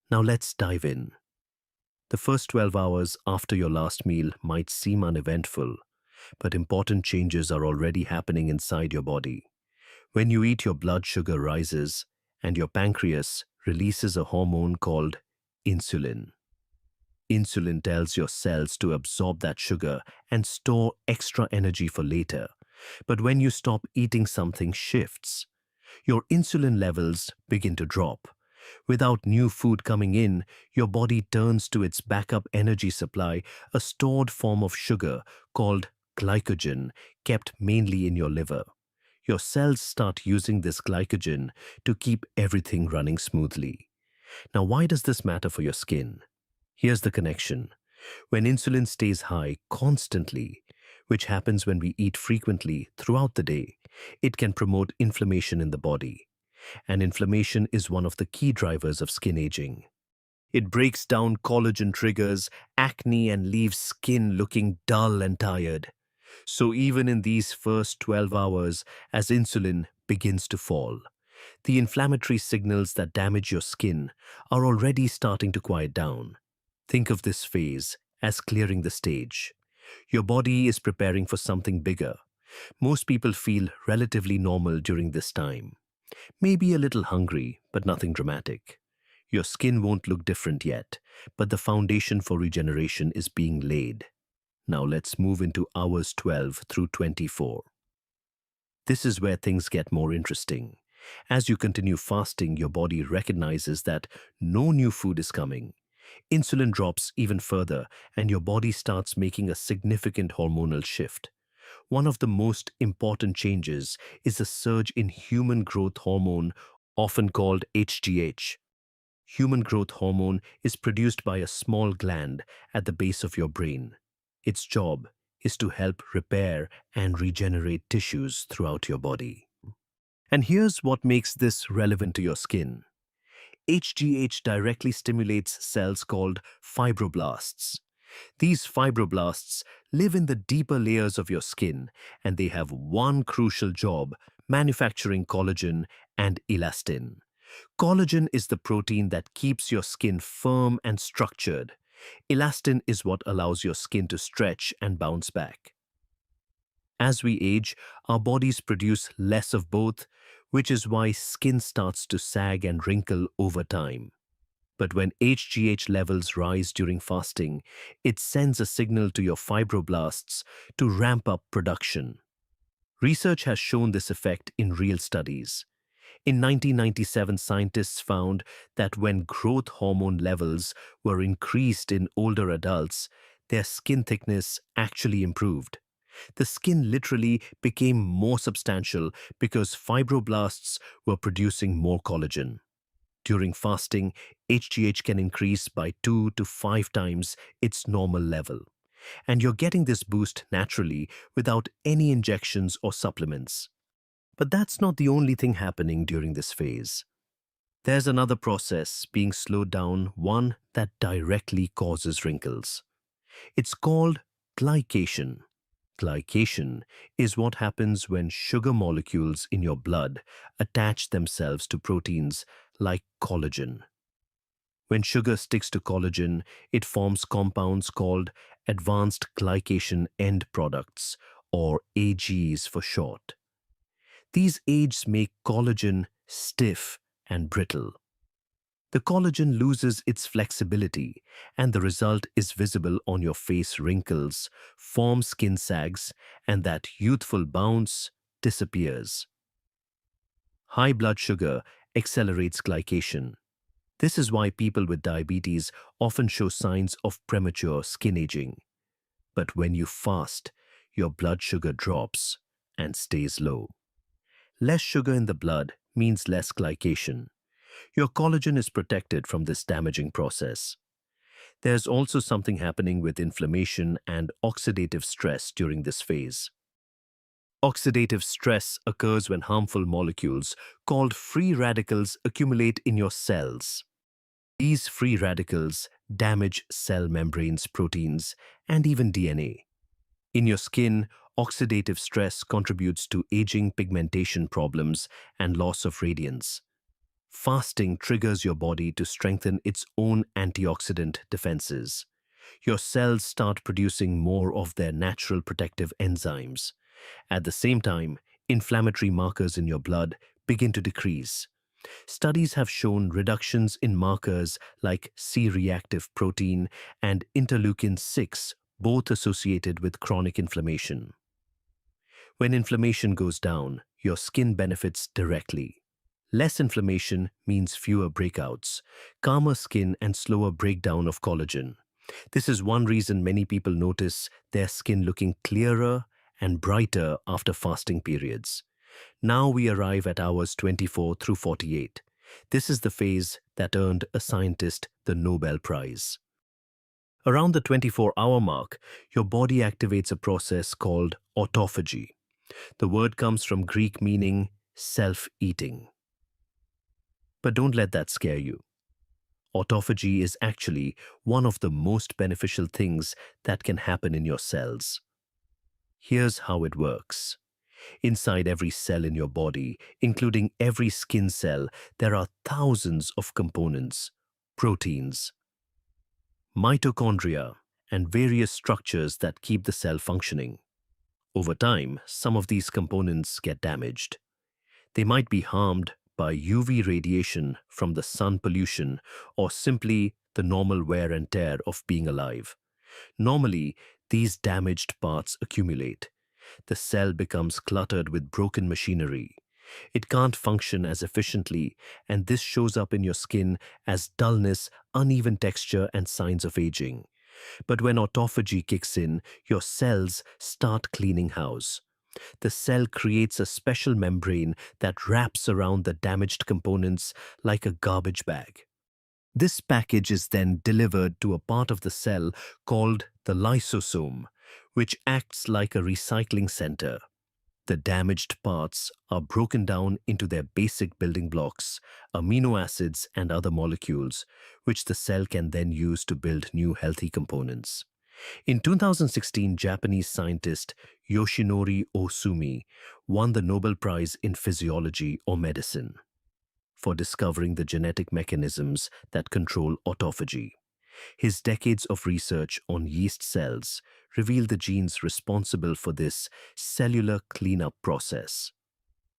Now let's dive in. The first 12 hours after your last meal might seem uneventful, but important changes are already happening inside your body. When you eat, your blood sugar rises, and your pancreas releases a hormone called insulin. Insulin tells your cells to absorb that sugar and store extra energy for later. But when you stop eating, something shifts. Your insulin levels begin to drop. Without new food coming in, your body turns to its backup energy supply, a stored form of sugar called glycogen, kept mainly in your liver. Your cells start using this glycogen to keep everything running smoothly. Now, why does this matter for your skin? Here's the connection. When insulin stays high constantly, which happens when we eat frequently throughout the day, it can promote inflammation in the body. And inflammation is one of the key drivers of skin aging. It breaks down collagen, triggers acne, and leaves skin looking dull and tired. So even in these first 12 hours, as insulin begins to fall, The inflammatory signals that damage your skin are already starting to quiet down. Think of this phase as clearing the stage. Your body is preparing for something bigger. Most people feel relatively normal during this time. Maybe a little hungry, but nothing dramatic. Your skin won't look different yet, but the foundation for regeneration is being laid. Now let's move into hours 12 through 24. This is where things get more interesting. As you continue fasting, your body recognizes that no new food is coming. Insulin drops even further, and your body starts making a significant hormonal shift. One of the most important changes is a surge in human growth hormone, often called HGH. Human growth hormone is produced by a small gland at the base of your brain. Its job is to help repair and regenerate tissues throughout your body. And here's what makes this relevant to your skin. HGH directly stimulates cells called fibroblasts. These fibroblasts live in the deeper layers of your skin, and they have one crucial job: manufacturing collagen and elastin. Collagen is the protein that keeps your skin firm and structured. Elastin is what allows your skin to stretch and bounce back. As we age, our bodies produce less of both, which is why skin starts to sag and wrinkle over time. But when HGH levels rise during fasting, it sends a signal to your fibroblasts to ramp up production. Research has shown this effect in real studies. In 1997, scientists found that when growth hormone levels were increased in older adults, their skin thickness actually improved. The skin literally became more substantial because fibroblasts were producing more collagen. During fasting, HGH can increase by 2 to 5 times its normal level. And you're getting this boost naturally without any injections or supplements. But that's not the only thing happening during this phase. There's another process being slowed down, one that directly causes wrinkles. It's called glycation. Glycation is what happens when sugar molecules in your blood attach themselves to proteins like collagen. When sugar sticks to collagen, it forms compounds called advanced glycation end products, or AGs for short. These aids make collagen stiff and brittle. The collagen loses its flexibility, and the result is visible on your face: wrinkles, form skin sags, and that youthful bounce disappears. High blood sugar accelerates glycation. This is why people with diabetes often show signs of premature skin aging. But when you fast, your blood sugar drops and stays low. Less sugar in the blood means less glycation. Your collagen is protected from this damaging process. There's also something happening with inflammation and oxidative stress during this phase. Oxidative stress occurs when harmful molecules called free radicals accumulate in your cells. These free radicals damage cell membranes, proteins, and even DNA. In your skin, oxidative stress contributes to aging, pigmentation problems, and loss of radiance. Fasting triggers your body to strengthen its own antioxidant defenses. Your cells start producing more of their natural protective enzymes. At the same time, inflammatory markers in your blood begin to decrease. Studies have shown reductions in markers like C-reactive protein and interleukin-6, both associated with chronic inflammation. When inflammation goes down, your skin benefits directly. Less inflammation means fewer breakouts, calmer skin, and slower breakdown of collagen. This is one reason many people notice their skin looking clearer and brighter after fasting periods. Now we arrive at hours 24 through 48. This is the phase that earned a scientist the Nobel Prize. Around the 24-hour mark, your body activates a process called autophagy. The word comes from Greek meaning self-eating. But don't let that scare you. Autophagy is actually one of the most beneficial things that can happen in your cells. Here's how it works. Inside every cell in your body, including every skin cell, there are thousands of components, proteins, mitochondria, and various structures that keep the cell functioning. Over time, some of these components get damaged. They might be harmed by UV radiation from the sun pollution or simply the normal wear and tear of being alive. Normally, these damaged parts accumulate. The cell becomes cluttered with broken machinery. It can't function as efficiently, and this shows up in your skin as dullness, uneven texture, and signs of aging. But when autophagy kicks in, your cells start cleaning house. The cell creates a special membrane that wraps around the damaged components like a garbage bag. This package is then delivered to a part of the cell called the lysosome, which acts like a recycling center. The damaged parts are broken down into their basic building blocks, amino acids and other molecules, which the cell can then use to build new healthy components. In 2016, Japanese scientist Yoshinori Ohsumi won the Nobel Prize in Physiology or Medicine for discovering the genetic mechanisms that control autophagy. His decades of research on yeast cells revealed the genes responsible for this cellular cleanup process.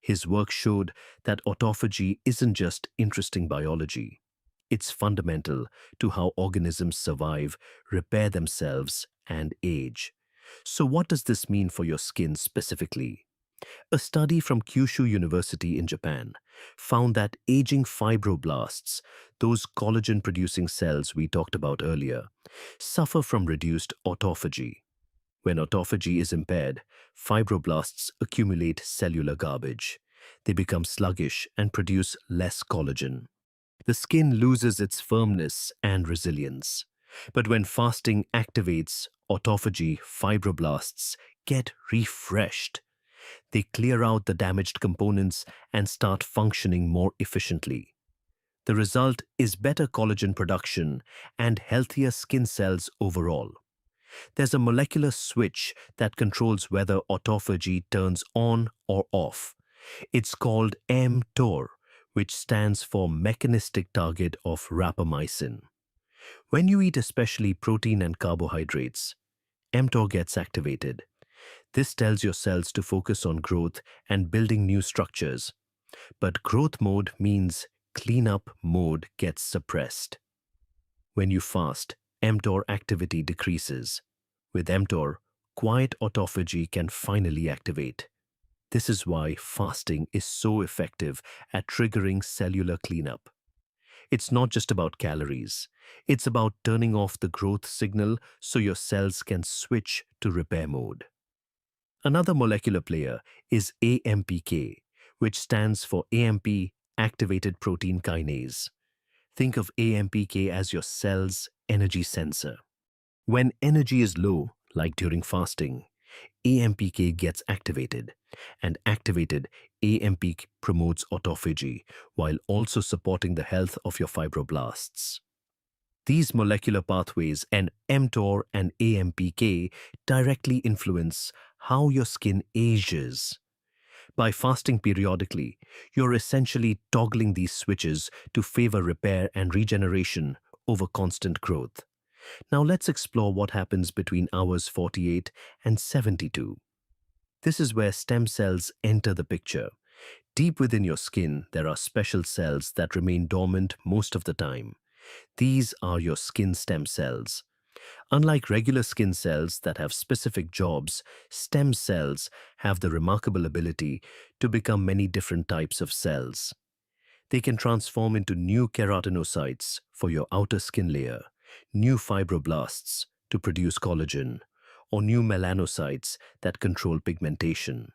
His work showed that autophagy isn't just interesting biology. It's fundamental to how organisms survive, repair themselves, and age. So what does this mean for your skin specifically? A study from Kyushu University in Japan found that aging fibroblasts, those collagen-producing cells we talked about earlier, suffer from reduced autophagy. When autophagy is impaired, fibroblasts accumulate cellular garbage. They become sluggish and produce less collagen. The skin loses its firmness and resilience. But when fasting activates autophagy, fibroblasts get refreshed. They clear out the damaged components and start functioning more efficiently. The result is better collagen production and healthier skin cells overall. There's a molecular switch that controls whether autophagy turns on or off. It's called mTOR, which stands for mechanistic target of rapamycin. When you eat especially protein and carbohydrates, mTOR gets activated. This tells your cells to focus on growth and building new structures. But growth mode means cleanup mode gets suppressed. When you fast, mTOR activity decreases. With mTOR, quiet autophagy can finally activate. This is why fasting is so effective at triggering cellular cleanup. It's not just about calories. It's about turning off the growth signal so your cells can switch to repair mode. Another molecular player is AMPK, which stands for AMP activated protein kinase. Think of AMPK as your cell's energy sensor. When energy is low, like during fasting, AMPK gets activated, and activated AMP promotes autophagy while also supporting the health of your fibroblasts. These molecular pathways and mTOR and AMPK directly influence how your skin ages. By fasting periodically, you're essentially toggling these switches to favor repair and regeneration over constant growth. Now let's explore what happens between hours 48 and 72. This is where stem cells enter the picture. Deep within your skin, there are special cells that remain dormant most of the time. These are your skin stem cells. Unlike regular skin cells that have specific jobs, stem cells have the remarkable ability to become many different types of cells. They can transform into new keratinocytes for your outer skin layer, new fibroblasts to produce collagen, or new melanocytes that control pigmentation.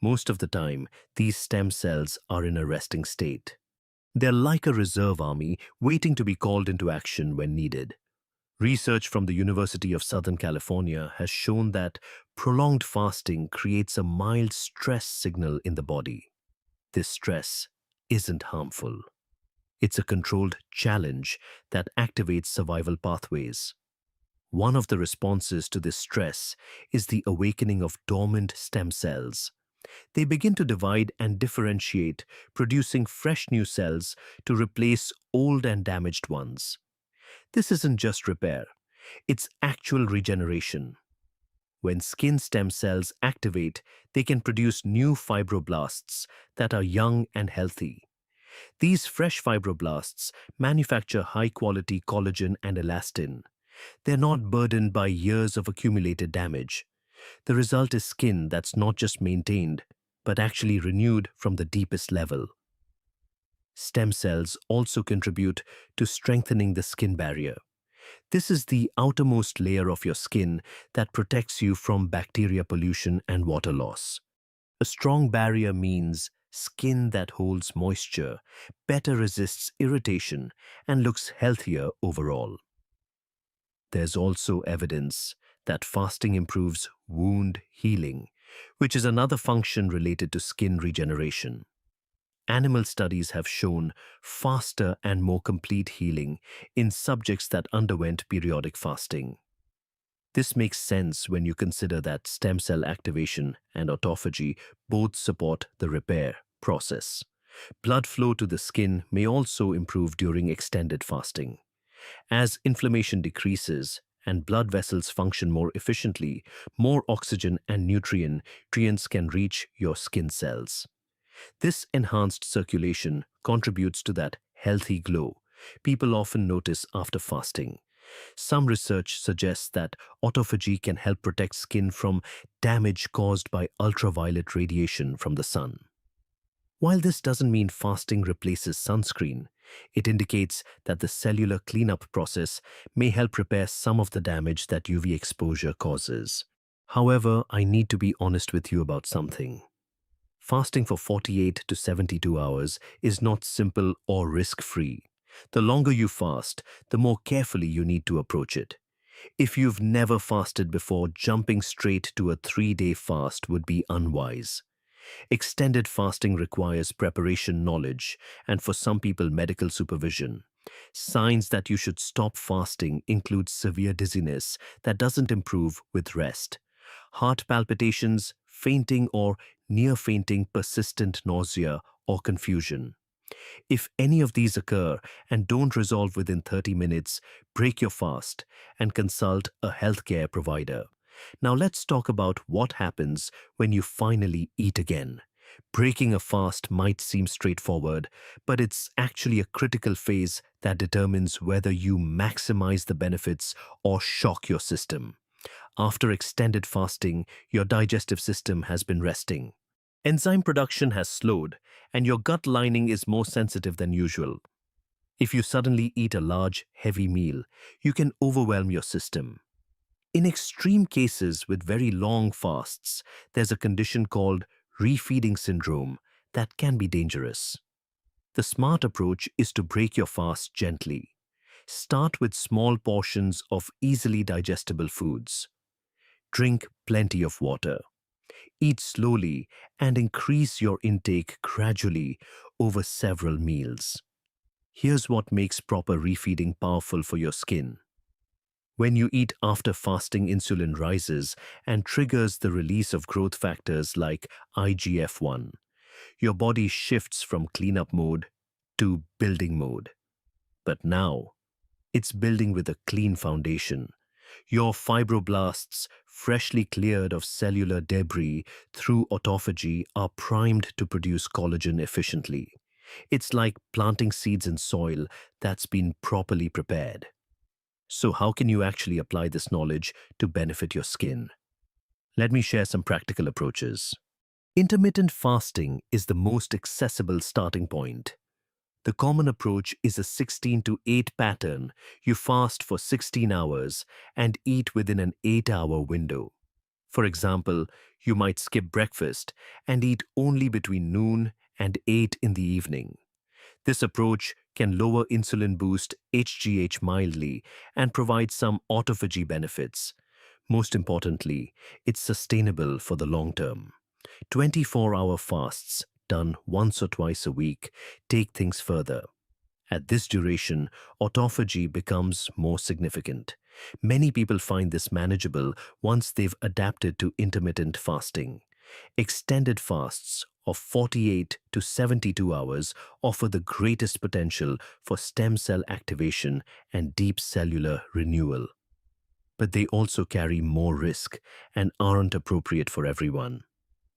Most of the time, these stem cells are in a resting state. They're like a reserve army waiting to be called into action when needed. Research from the University of Southern California has shown that prolonged fasting creates a mild stress signal in the body. This stress isn't harmful. It's a controlled challenge that activates survival pathways. One of the responses to this stress is the awakening of dormant stem cells. They begin to divide and differentiate, producing fresh new cells to replace old and damaged ones. This isn't just repair, it's actual regeneration. When skin stem cells activate, they can produce new fibroblasts that are young and healthy. These fresh fibroblasts manufacture high-quality collagen and elastin. They're not burdened by years of accumulated damage. The result is skin that's not just maintained, but actually renewed from the deepest level. Stem cells also contribute to strengthening the skin barrier. This is the outermost layer of your skin that protects you from bacteria pollution and water loss. A strong barrier means skin that holds moisture, better resists irritation, and looks healthier overall. There's also evidence that fasting improves wound healing, which is another function related to skin regeneration. Animal studies have shown faster and more complete healing in subjects that underwent periodic fasting. This makes sense when you consider that stem cell activation and autophagy both support the repair process. Blood flow to the skin may also improve during extended fasting. As inflammation decreases and blood vessels function more efficiently, more oxygen and nutrients can reach your skin cells. This enhanced circulation contributes to that healthy glow people often notice after fasting. Some research suggests that autophagy can help protect skin from damage caused by ultraviolet radiation from the sun. While this doesn't mean fasting replaces sunscreen, it indicates that the cellular cleanup process may help repair some of the damage that UV exposure causes. However, I need to be honest with you about something. Fasting for 48 to 72 hours is not simple or risk-free. The longer you fast, the more carefully you need to approach it. If you've never fasted before, jumping straight to a 3-day fast would be unwise. Extended fasting requires preparation knowledge and for some people medical supervision. Signs that you should stop fasting include severe dizziness that doesn't improve with rest, heart palpitations, fainting or near fainting, persistent nausea or confusion. If any of these occur and don't resolve within 30 minutes, break your fast and consult a healthcare provider. Now let's talk about what happens when you finally eat again. Breaking a fast might seem straightforward, but it's actually a critical phase that determines whether you maximize the benefits or shock your system. After extended fasting, your digestive system has been resting. Enzyme production has slowed, and your gut lining is more sensitive than usual. If you suddenly eat a large, heavy meal, you can overwhelm your system. In extreme cases with very long fasts, there's a condition called refeeding syndrome that can be dangerous. The smart approach is to break your fast gently. Start with small portions of easily digestible foods. Drink plenty of water. Eat slowly and increase your intake gradually over several meals. Here's what makes proper refeeding powerful for your skin. When you eat after fasting, insulin rises and triggers the release of growth factors like IGF-1. Your body shifts from cleanup mode to building mode. But now, it's building with a clean foundation. Your fibroblasts, freshly cleared of cellular debris through autophagy, are primed to produce collagen efficiently. It's like planting seeds in soil that's been properly prepared. So how can you actually apply this knowledge to benefit your skin? Let me share some practical approaches. Intermittent fasting is the most accessible starting point. The common approach is a 16 to 8 pattern. You fast for 16 hours and eat within an 8-hour window. For example, you might skip breakfast and eat only between noon and 8 in the evening. This approach can lower insulin boost HGH mildly and provide some autophagy benefits. Most importantly, it's sustainable for the long term. 24-hour fasts done once or twice a week take things further. At this duration, autophagy becomes more significant. Many people find this manageable once they've adapted to intermittent fasting. Extended fasts of 48 to 72 hours offer the greatest potential for stem cell activation and deep cellular renewal. But they also carry more risk and aren't appropriate for everyone.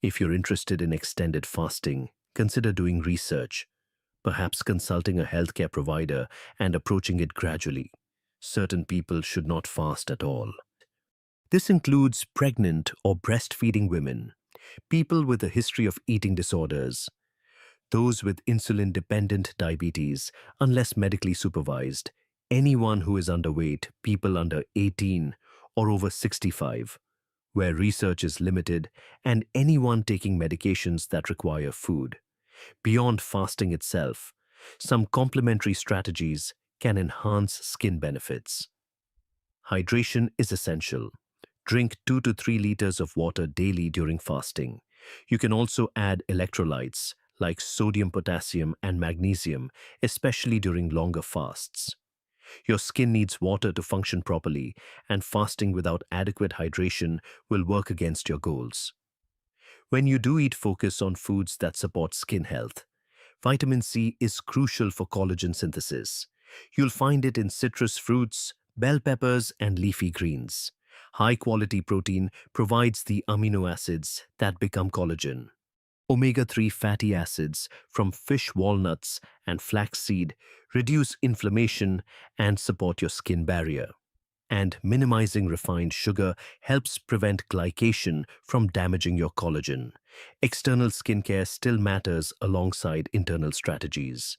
If you're interested in extended fasting, consider doing research, perhaps consulting a healthcare provider and approaching it gradually. Certain people should not fast at all. This includes pregnant or breastfeeding women, people with a history of eating disorders, those with insulin-dependent diabetes, unless medically supervised, anyone who is underweight, people under 18 or over 65, where research is limited, and anyone taking medications that require food. Beyond fasting itself, some complementary strategies can enhance skin benefits. Hydration is essential. Drink 2 to 3 liters of water daily during fasting. You can also add electrolytes like sodium, potassium, and magnesium, especially during longer fasts. Your skin needs water to function properly, and fasting without adequate hydration will work against your goals. When you do eat, focus on foods that support skin health. Vitamin C is crucial for collagen synthesis. You'll find it in citrus fruits, bell peppers, and leafy greens. High-quality protein provides the amino acids that become collagen. Omega-3 fatty acids from fish walnuts and flaxseed reduce inflammation and support your skin barrier. And minimizing refined sugar helps prevent glycation from damaging your collagen. External skincare still matters alongside internal strategies.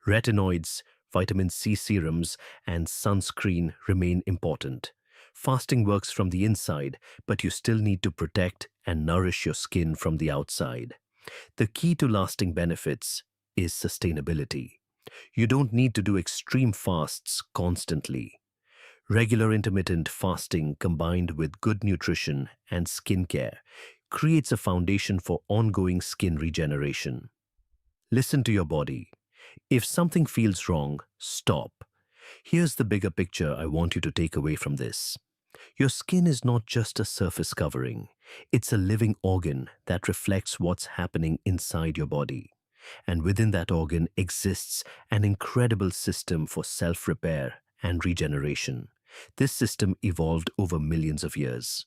Retinoids, vitamin C serums, and sunscreen remain important. Fasting works from the inside, but you still need to protect and nourish your skin from the outside. The key to lasting benefits is sustainability. You don't need to do extreme fasts constantly. Regular intermittent fasting combined with good nutrition and skincare creates a foundation for ongoing skin regeneration. Listen to your body. If something feels wrong, stop. Here's the bigger picture I want you to take away from this. Your skin is not just a surface covering. It's a living organ that reflects what's happening inside your body. And within that organ exists an incredible system for self-repair and regeneration. This system evolved over millions of years.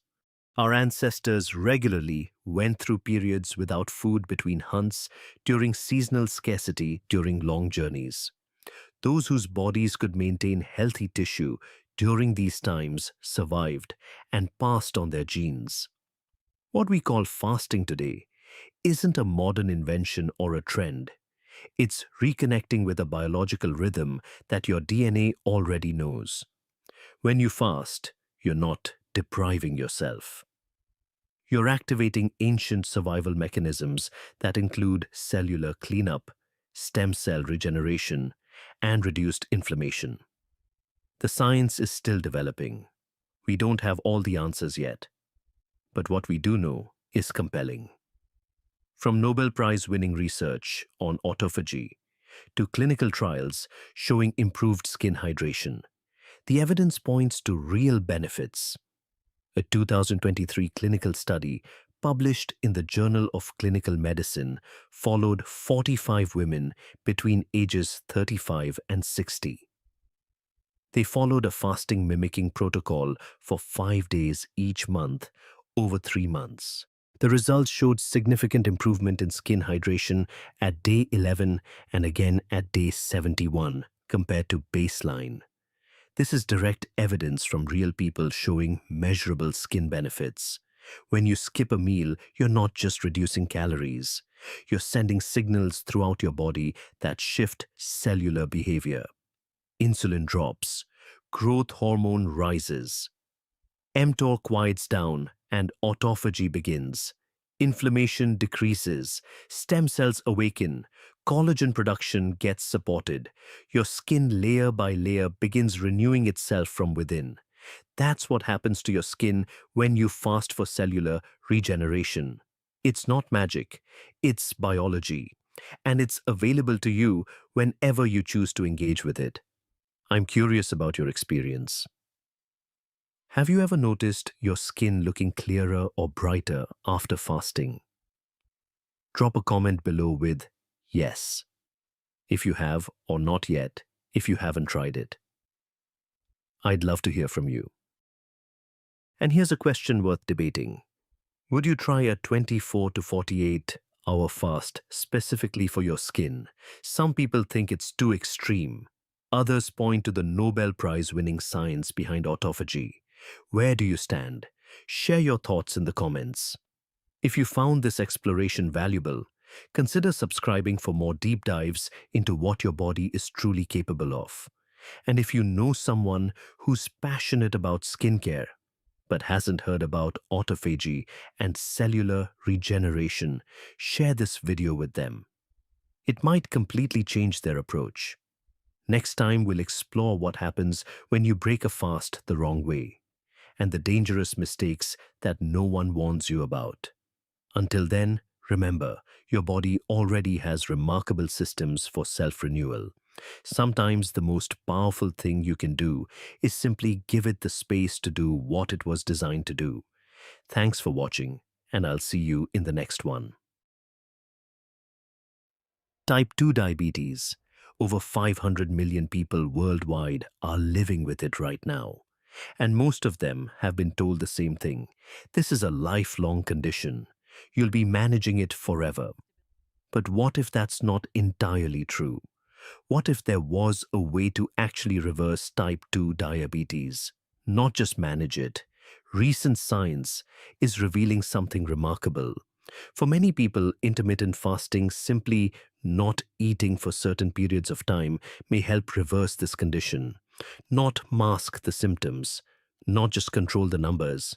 Our ancestors regularly went through periods without food between hunts, during seasonal scarcity, during long journeys. Those whose bodies could maintain healthy tissue during these times survived and passed on their genes. What we call fasting today isn't a modern invention or a trend. It's reconnecting with a biological rhythm that your DNA already knows. When you fast, you're not depriving yourself. You're activating ancient survival mechanisms that include cellular cleanup, stem cell regeneration, and reduced inflammation. The science is still developing. We don't have all the answers yet. But what we do know is compelling. From Nobel Prize-winning research on autophagy to clinical trials showing improved skin hydration, the evidence points to real benefits. A 2023 clinical study published in the Journal of Clinical Medicine followed 45 women between ages 35 and 60. They followed a fasting mimicking protocol for 5 days each month over 3 months. The results showed significant improvement in skin hydration at day 11 and again at day 71 compared to baseline. This is direct evidence from real people showing measurable skin benefits. When you skip a meal, you're not just reducing calories. You're sending signals throughout your body that shift cellular behavior. Insulin drops, growth hormone rises, mTOR quiets down, and autophagy begins. Inflammation decreases, stem cells awaken, collagen production gets supported. Your skin layer by layer begins renewing itself from within. That's what happens to your skin when you fast for cellular regeneration. It's not magic, it's biology, and it's available to you whenever you choose to engage with it. I'm curious about your experience. Have you ever noticed your skin looking clearer or brighter after fasting? Drop a comment below with yes, if you have, or not yet, if you haven't tried it. I'd love to hear from you. And here's a question worth debating. Would you try a 24 to 48-hour fast specifically for your skin? Some people think it's too extreme. Others point to the Nobel Prize-winning science behind autophagy. Where do you stand? Share your thoughts in the comments. If you found this exploration valuable, consider subscribing for more deep dives into what your body is truly capable of. And if you know someone who's passionate about skincare but hasn't heard about autophagy and cellular regeneration, share this video with them. It might completely change their approach. Next time, we'll explore what happens when you break a fast the wrong way and the dangerous mistakes that no one warns you about. Until then, remember, your body already has remarkable systems for self-renewal. Sometimes the most powerful thing you can do is simply give it the space to do what it was designed to do. Thanks for watching, and I'll see you in the next one. Type 2 diabetes. Over 500 million people worldwide are living with it right now. And most of them have been told the same thing. This is a lifelong condition. You'll be managing it forever. But what if that's not entirely true? What if there was a way to actually reverse type 2 diabetes, not just manage it? Recent science is revealing something remarkable. For many people, intermittent fasting, simply not eating for certain periods of time, may help reverse this condition. Not mask the symptoms, not just control the numbers,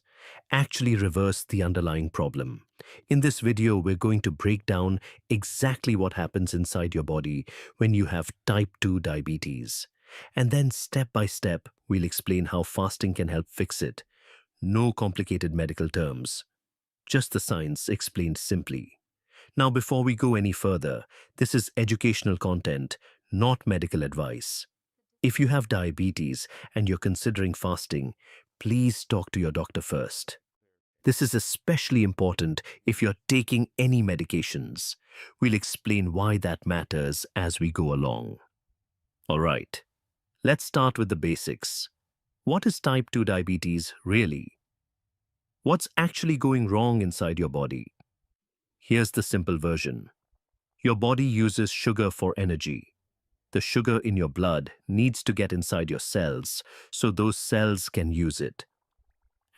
actually reverse the underlying problem. In this video, we're going to break down exactly what happens inside your body when you have type 2 diabetes. And then step by step, we'll explain how fasting can help fix it. No complicated medical terms, just the science explained simply. Now, before we go any further, this is educational content, not medical advice. If you have diabetes and you're considering fasting, please talk to your doctor first. This is especially important if you're taking any medications. We'll explain why that matters as we go along. All right, let's start with the basics. What is type 2 diabetes really? What's actually going wrong inside your body? Here's the simple version. Your body uses sugar for energy. The sugar in your blood needs to get inside your cells so those cells can use it.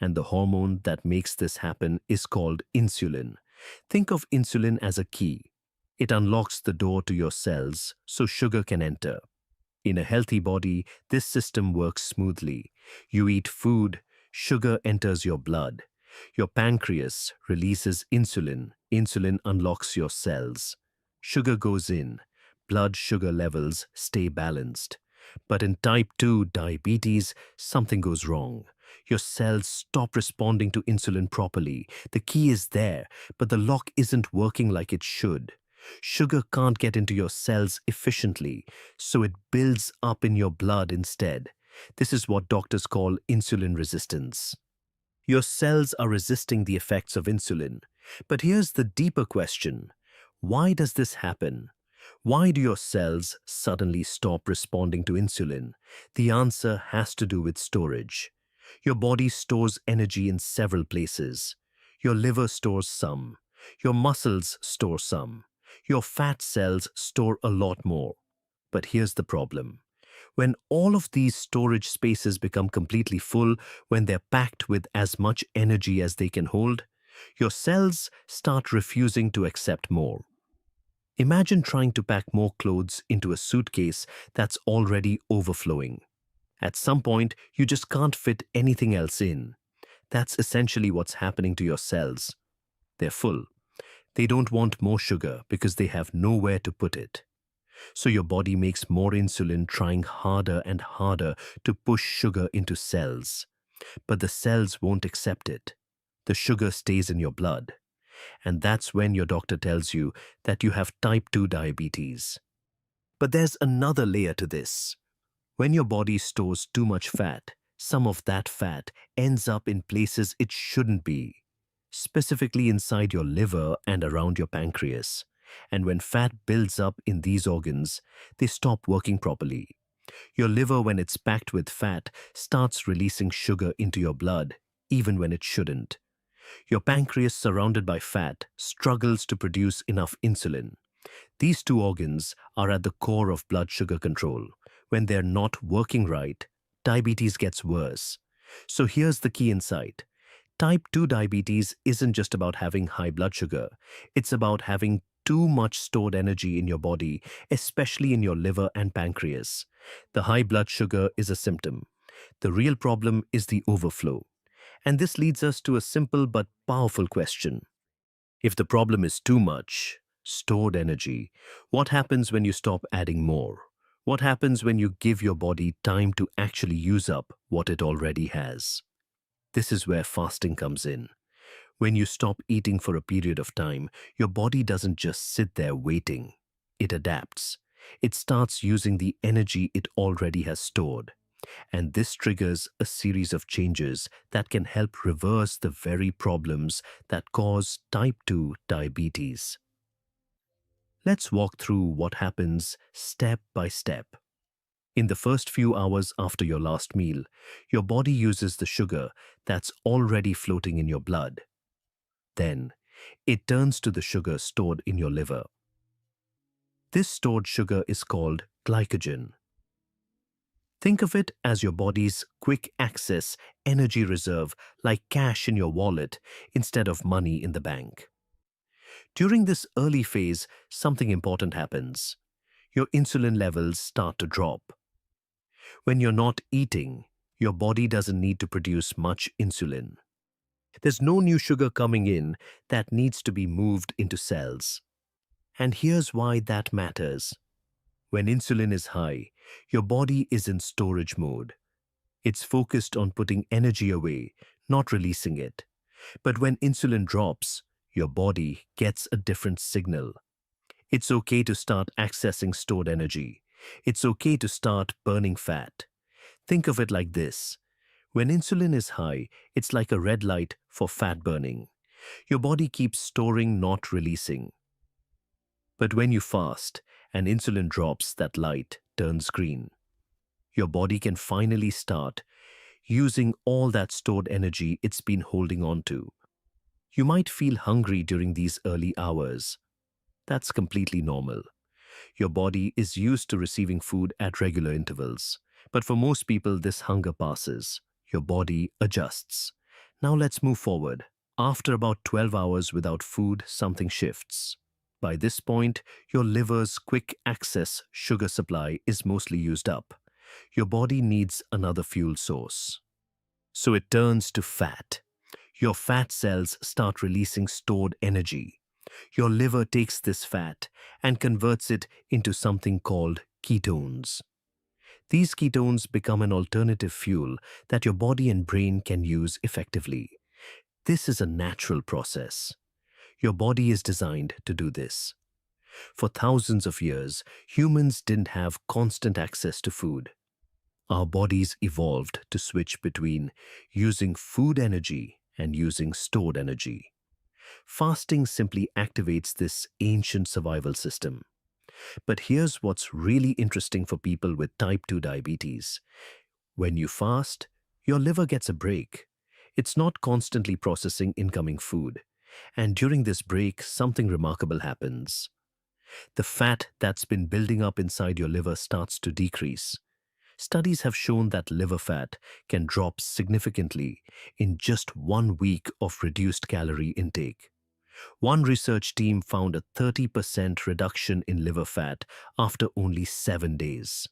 And the hormone that makes this happen is called insulin. Think of insulin as a key. It unlocks the door to your cells so sugar can enter. In a healthy body, this system works smoothly. You eat food, sugar enters your blood. Your pancreas releases insulin. Insulin unlocks your cells. Sugar goes in. Blood sugar levels stay balanced. But in type 2 diabetes, something goes wrong. Your cells stop responding to insulin properly. The key is there, but the lock isn't working like it should. Sugar can't get into your cells efficiently, so it builds up in your blood instead. This is what doctors call insulin resistance. Your cells are resisting the effects of insulin. But here's the deeper question. Why does this happen? Why do your cells suddenly stop responding to insulin? The answer has to do with storage. Your body stores energy in several places. Your liver stores some. Your muscles store some. Your fat cells store a lot more. But here's the problem. When all of these storage spaces become completely full, when they're packed with as much energy as they can hold, your cells start refusing to accept more. Imagine trying to pack more clothes into a suitcase that's already overflowing. At some point, you just can't fit anything else in. That's essentially what's happening to your cells. They're full. They don't want more sugar because they have nowhere to put it. So your body makes more insulin, trying harder and harder to push sugar into cells. But the cells won't accept it. The sugar stays in your blood. And that's when your doctor tells you that you have type 2 diabetes. But there's another layer to this. When your body stores too much fat, some of that fat ends up in places it shouldn't be. specifically inside your liver and around your pancreas. And when fat builds up in these organs, they stop working properly. Your liver, when it's packed with fat, starts releasing sugar into your blood, even when it shouldn't. Your pancreas, surrounded by fat, struggles to produce enough insulin. These two organs are at the core of blood sugar control. When they're not working right, diabetes gets worse. So here's the key insight. Type 2 diabetes isn't just about having high blood sugar. It's about having too much stored energy in your body, especially in your liver and pancreas. The high blood sugar is a symptom. The real problem is the overflow. And this leads us to a simple but powerful question. If the problem is too much stored energy, what happens when you stop adding more? What happens when you give your body time to actually use up what it already has? This is where fasting comes in. When you stop eating for a period of time, your body doesn't just sit there waiting. It adapts. It starts using the energy it already has stored. And this triggers a series of changes that can help reverse the very problems that cause type 2 diabetes. Let's walk through what happens step by step. In the first few hours after your last meal, your body uses the sugar that's already floating in your blood. Then, it turns to the sugar stored in your liver. This stored sugar is called glycogen. Think of it as your body's quick access energy reserve, like cash in your wallet instead of money in the bank. During this early phase, something important happens. Your insulin levels start to drop. When you're not eating, your body doesn't need to produce much insulin. There's no new sugar coming in that needs to be moved into cells. And here's why that matters. When insulin is high, your body is in storage mode. It's focused on putting energy away, not releasing it. But when insulin drops, your body gets a different signal. It's okay to start accessing stored energy. It's okay to start burning fat. Think of it like this. When insulin is high, it's like a red light for fat burning. Your body keeps storing, not releasing. But when you fast and insulin drops, that light turns green. Your body can finally start using all that stored energy it's been holding on to. You might feel hungry during these early hours. That's completely normal. Your body is used to receiving food at regular intervals. But for most people, this hunger passes. Your body adjusts. Now let's move forward. After about 12 hours without food, something shifts. By this point, your liver's quick access sugar supply is mostly used up. Your body needs another fuel source. So it turns to fat. Your fat cells start releasing stored energy. Your liver takes this fat and converts it into something called ketones. These ketones become an alternative fuel that your body and brain can use effectively. This is a natural process. Your body is designed to do this. For thousands of years, humans didn't have constant access to food. Our bodies evolved to switch between using food energy and using stored energy. Fasting simply activates this ancient survival system. But here's what's really interesting for people with type 2 diabetes. When you fast, your liver gets a break. It's not constantly processing incoming food. And during this break, something remarkable happens. The fat that's been building up inside your liver starts to decrease. Studies have shown that liver fat can drop significantly in just 1 week of reduced calorie intake. One research team found a 30% reduction in liver fat after only 7 days.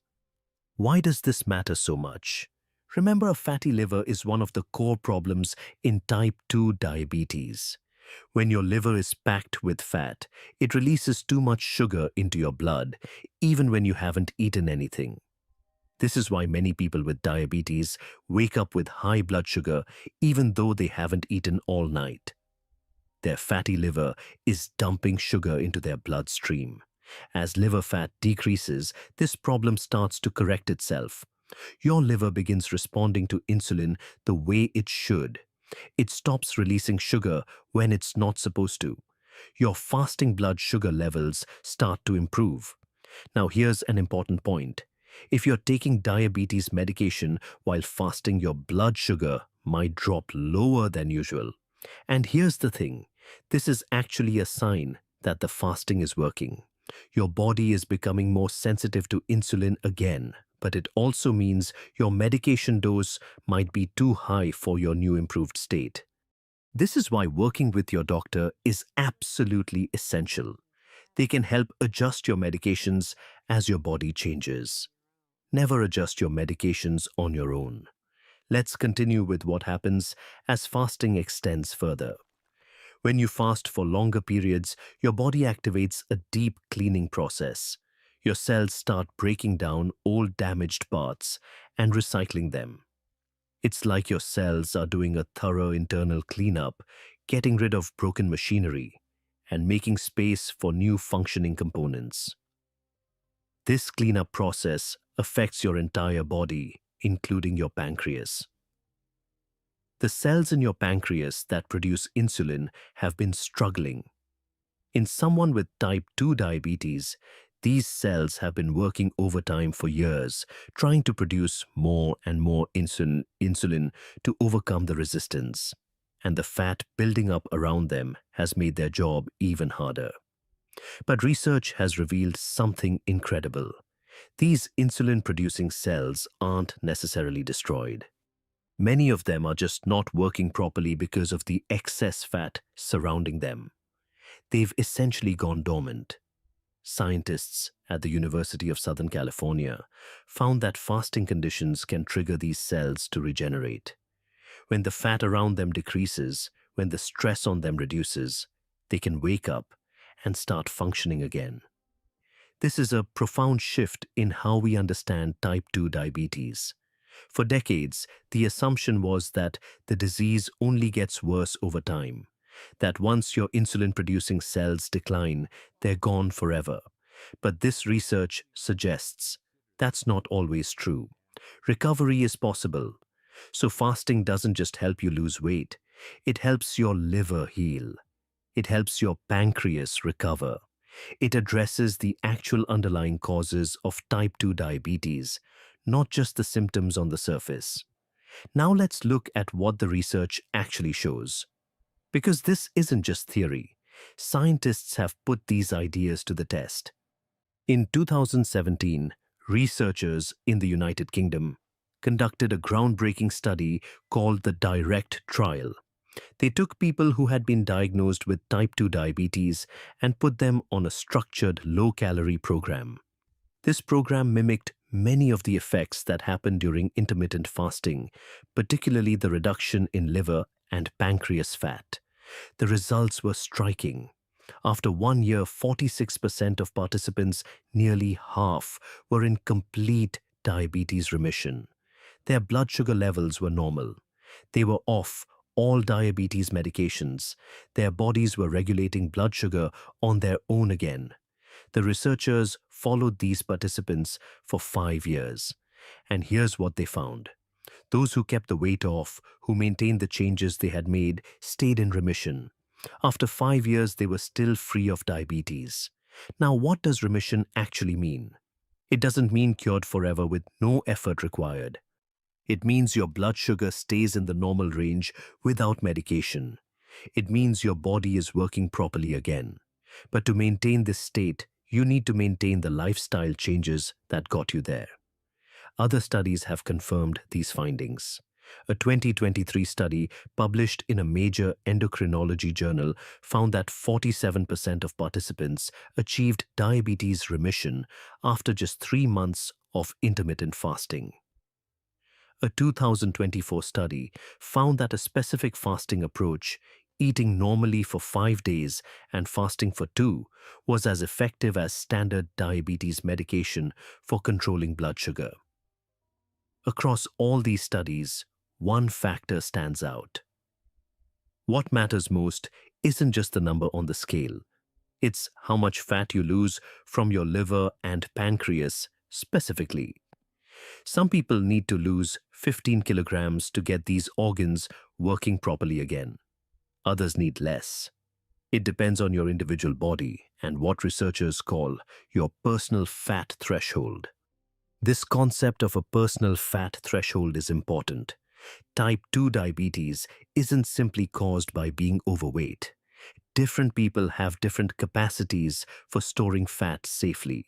Why does this matter so much? Remember, a fatty liver is one of the core problems in type 2 diabetes. When your liver is packed with fat, it releases too much sugar into your blood, even when you haven't eaten anything. This is why many people with diabetes wake up with high blood sugar even though they haven't eaten all night. Their fatty liver is dumping sugar into their bloodstream. As liver fat decreases, this problem starts to correct itself. Your liver begins responding to insulin the way it should. It stops releasing sugar when it's not supposed to. Your fasting blood sugar levels start to improve. Now, here's an important point. If you're taking diabetes medication while fasting, your blood sugar might drop lower than usual. And here's the thing, this is actually a sign that the fasting is working. Your body is becoming more sensitive to insulin again, but it also means your medication dose might be too high for your new improved state. This is why working with your doctor is absolutely essential. They can help adjust your medications as your body changes. Never adjust your medications on your own. Let's continue with what happens as fasting extends further. When you fast for longer periods, your body activates a deep cleaning process. Your cells start breaking down old damaged parts and recycling them. It's like your cells are doing a thorough internal cleanup, getting rid of broken machinery and making space for new functioning components. This cleanup process affects your entire body, including your pancreas. The cells in your pancreas that produce insulin have been struggling. In someone with type 2 diabetes, these cells have been working overtime for years, trying to produce more and more insulin to overcome the resistance. And the fat building up around them has made their job even harder. But research has revealed something incredible. These insulin-producing cells aren't necessarily destroyed. Many of them are just not working properly because of the excess fat surrounding them. They've essentially gone dormant. Scientists at the University of Southern California found that fasting conditions can trigger these cells to regenerate. When the fat around them decreases, when the stress on them reduces, they can wake up and start functioning again. This is a profound shift in how we understand type 2 diabetes. For decades, the assumption was that the disease only gets worse over time, that once your insulin-producing cells decline, they're gone forever. But this research suggests that's not always true. Recovery is possible. So fasting doesn't just help you lose weight, it helps your liver heal. It helps your pancreas recover. It addresses the actual underlying causes of type 2 diabetes, not just the symptoms on the surface. Now let's look at what the research actually shows. Because this isn't just theory. Scientists have put these ideas to the test. In 2017, researchers in the United Kingdom conducted a groundbreaking study called the DIRECT trial. They took people who had been diagnosed with type 2 diabetes and put them on a structured low-calorie program. This program mimicked many of the effects that happen during intermittent fasting, particularly the reduction in liver and pancreas fat. The results were striking. After 1 year, 46% of participants, nearly half, were in complete diabetes remission. Their blood sugar levels were normal. They were off all diabetes medications. Their bodies were regulating blood sugar on their own again. The researchers followed these participants for 5 years. And here's what they found. Those who kept the weight off, who maintained the changes they had made, stayed in remission. After 5 years, they were still free of diabetes. Now, what does remission actually mean? It doesn't mean cured forever with no effort required. It means your blood sugar stays in the normal range without medication. It means your body is working properly again. But to maintain this state, you need to maintain the lifestyle changes that got you there. Other studies have confirmed these findings. A 2023 study published in a major endocrinology journal found that 47% of participants achieved diabetes remission after just 3 months of intermittent fasting. A 2024 study found that a specific fasting approach, eating normally for 5 days and fasting for 2, was as effective as standard diabetes medication for controlling blood sugar. Across all these studies, one factor stands out. What matters most isn't just the number on the scale. It's how much fat you lose from your liver and pancreas specifically. Some people need to lose 15 kilograms to get these organs working properly again. Others need less. It depends on your individual body and what researchers call your personal fat threshold. This concept of a personal fat threshold is important. Type 2 diabetes isn't simply caused by being overweight. Different people have different capacities for storing fat safely.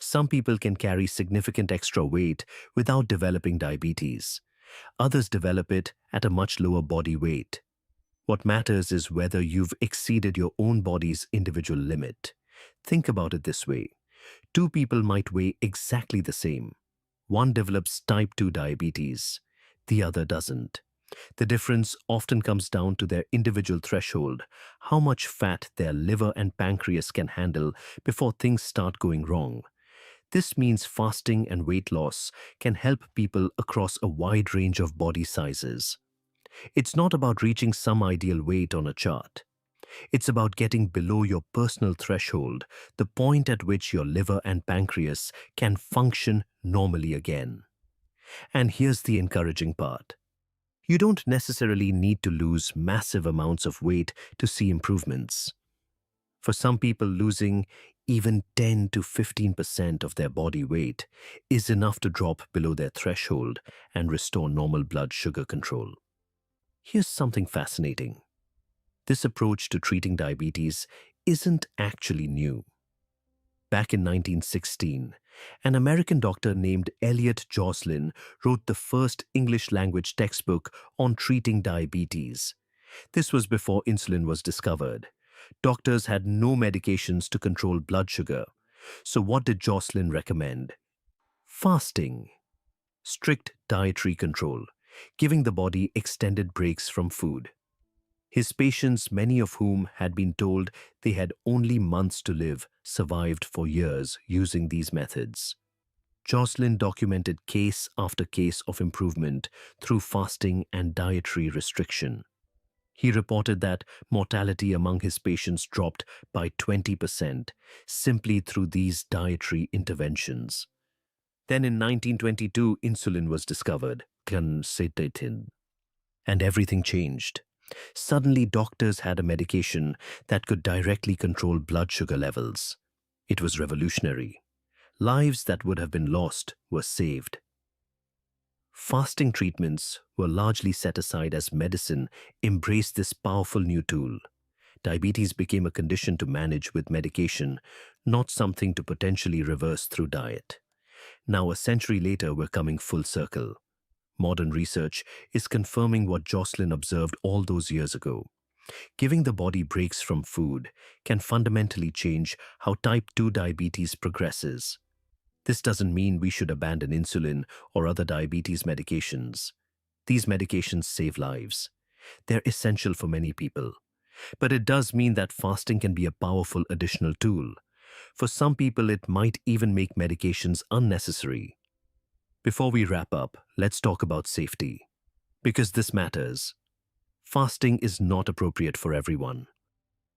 Some people can carry significant extra weight without developing diabetes. Others develop it at a much lower body weight. What matters is whether you've exceeded your own body's individual limit. Think about it this way. Two people might weigh exactly the same. One develops type 2 diabetes, the other doesn't. The difference often comes down to their individual threshold, how much fat their liver and pancreas can handle before things start going wrong. This means fasting and weight loss can help people across a wide range of body sizes. It's not about reaching some ideal weight on a chart. It's about getting below your personal threshold, the point at which your liver and pancreas can function normally again. And here's the encouraging part. You don't necessarily need to lose massive amounts of weight to see improvements. For some people, losing even 10 to 15% of their body weight is enough to drop below their threshold and restore normal blood sugar control. Here's something fascinating. This approach to treating diabetes isn't actually new. Back in 1916, an American doctor named Elliot Joslin wrote the first English-language textbook on treating diabetes. This was before insulin was discovered. Doctors had no medications to control blood sugar. So what did Joslin recommend? Fasting. Strict dietary control, giving the body extended breaks from food. His patients, many of whom had been told they had only months to live, survived for years using these methods. Joslin documented case after case of improvement through fasting and dietary restriction. He reported that mortality among his patients dropped by 20% simply through these dietary interventions. Then in 1922, insulin was discovered, and everything changed. Suddenly, doctors had a medication that could directly control blood sugar levels. It was revolutionary. Lives that would have been lost were saved. Fasting treatments were largely set aside as medicine embraced this powerful new tool. Diabetes became a condition to manage with medication, not something to potentially reverse through diet. Now, a century later, we're coming full circle. Modern research is confirming what Joslin observed all those years ago. Giving the body breaks from food can fundamentally change how type 2 diabetes progresses. This doesn't mean we should abandon insulin or other diabetes medications. These medications save lives. They're essential for many people. But it does mean that fasting can be a powerful additional tool. For some people, it might even make medications unnecessary. Before we wrap up, let's talk about safety. Because this matters. Fasting is not appropriate for everyone.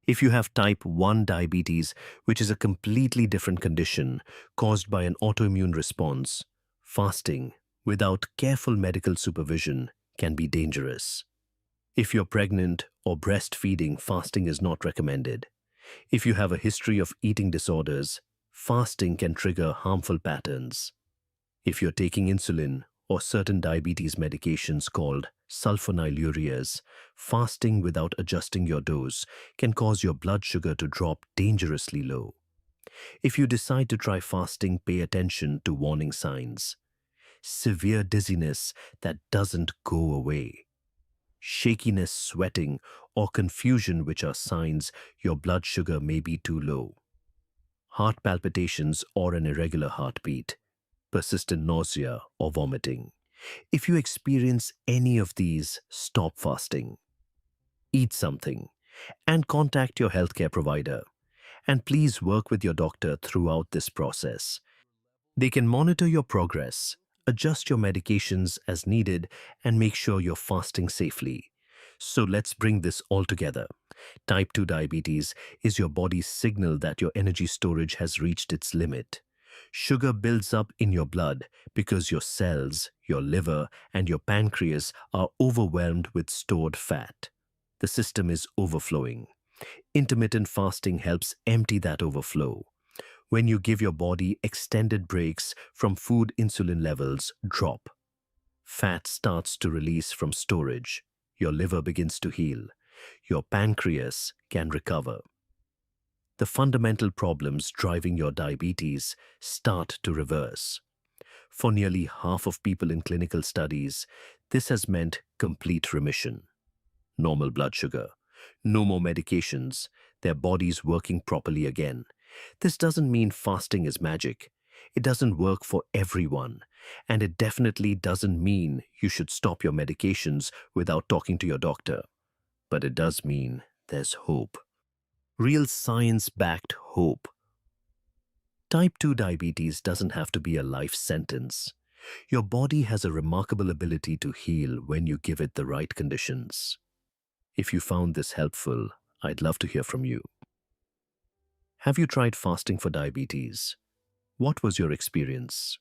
If you have type 1 diabetes, which is a completely different condition caused by an autoimmune response, fasting, without careful medical supervision, can be dangerous. If you're pregnant or breastfeeding, fasting is not recommended. If you have a history of eating disorders, fasting can trigger harmful patterns. If you're taking insulin or certain diabetes medications called sulfonylureas, fasting without adjusting your dose can cause your blood sugar to drop dangerously low. If you decide to try fasting, pay attention to warning signs. Severe dizziness that doesn't go away. Shakiness, sweating, or confusion, which are signs your blood sugar may be too low. Heart palpitations or an irregular heartbeat. Persistent nausea or vomiting. If you experience any of these, stop fasting. Eat something and contact your healthcare provider. And please work with your doctor throughout this process. They can monitor your progress, adjust your medications as needed, and make sure you're fasting safely. So let's bring this all together. Type 2 diabetes is your body's signal that your energy storage has reached its limit. Sugar builds up in your blood because your cells, your liver, and your pancreas are overwhelmed with stored fat. The system is overflowing. Intermittent fasting helps empty that overflow. When you give your body extended breaks from food, insulin levels drop. Fat starts to release from storage. Your liver begins to heal. Your pancreas can recover. The fundamental problems driving your diabetes start to reverse. For nearly half of people in clinical studies, this has meant complete remission. Normal blood sugar, no more medications, their bodies working properly again. This doesn't mean fasting is magic. It doesn't work for everyone. And it definitely doesn't mean you should stop your medications without talking to your doctor. But it does mean there's hope. Real science-backed hope. Type 2 diabetes doesn't have to be a life sentence. Your body has a remarkable ability to heal when you give it the right conditions. If you found this helpful, I'd love to hear from you. Have you tried fasting for diabetes? What was your experience?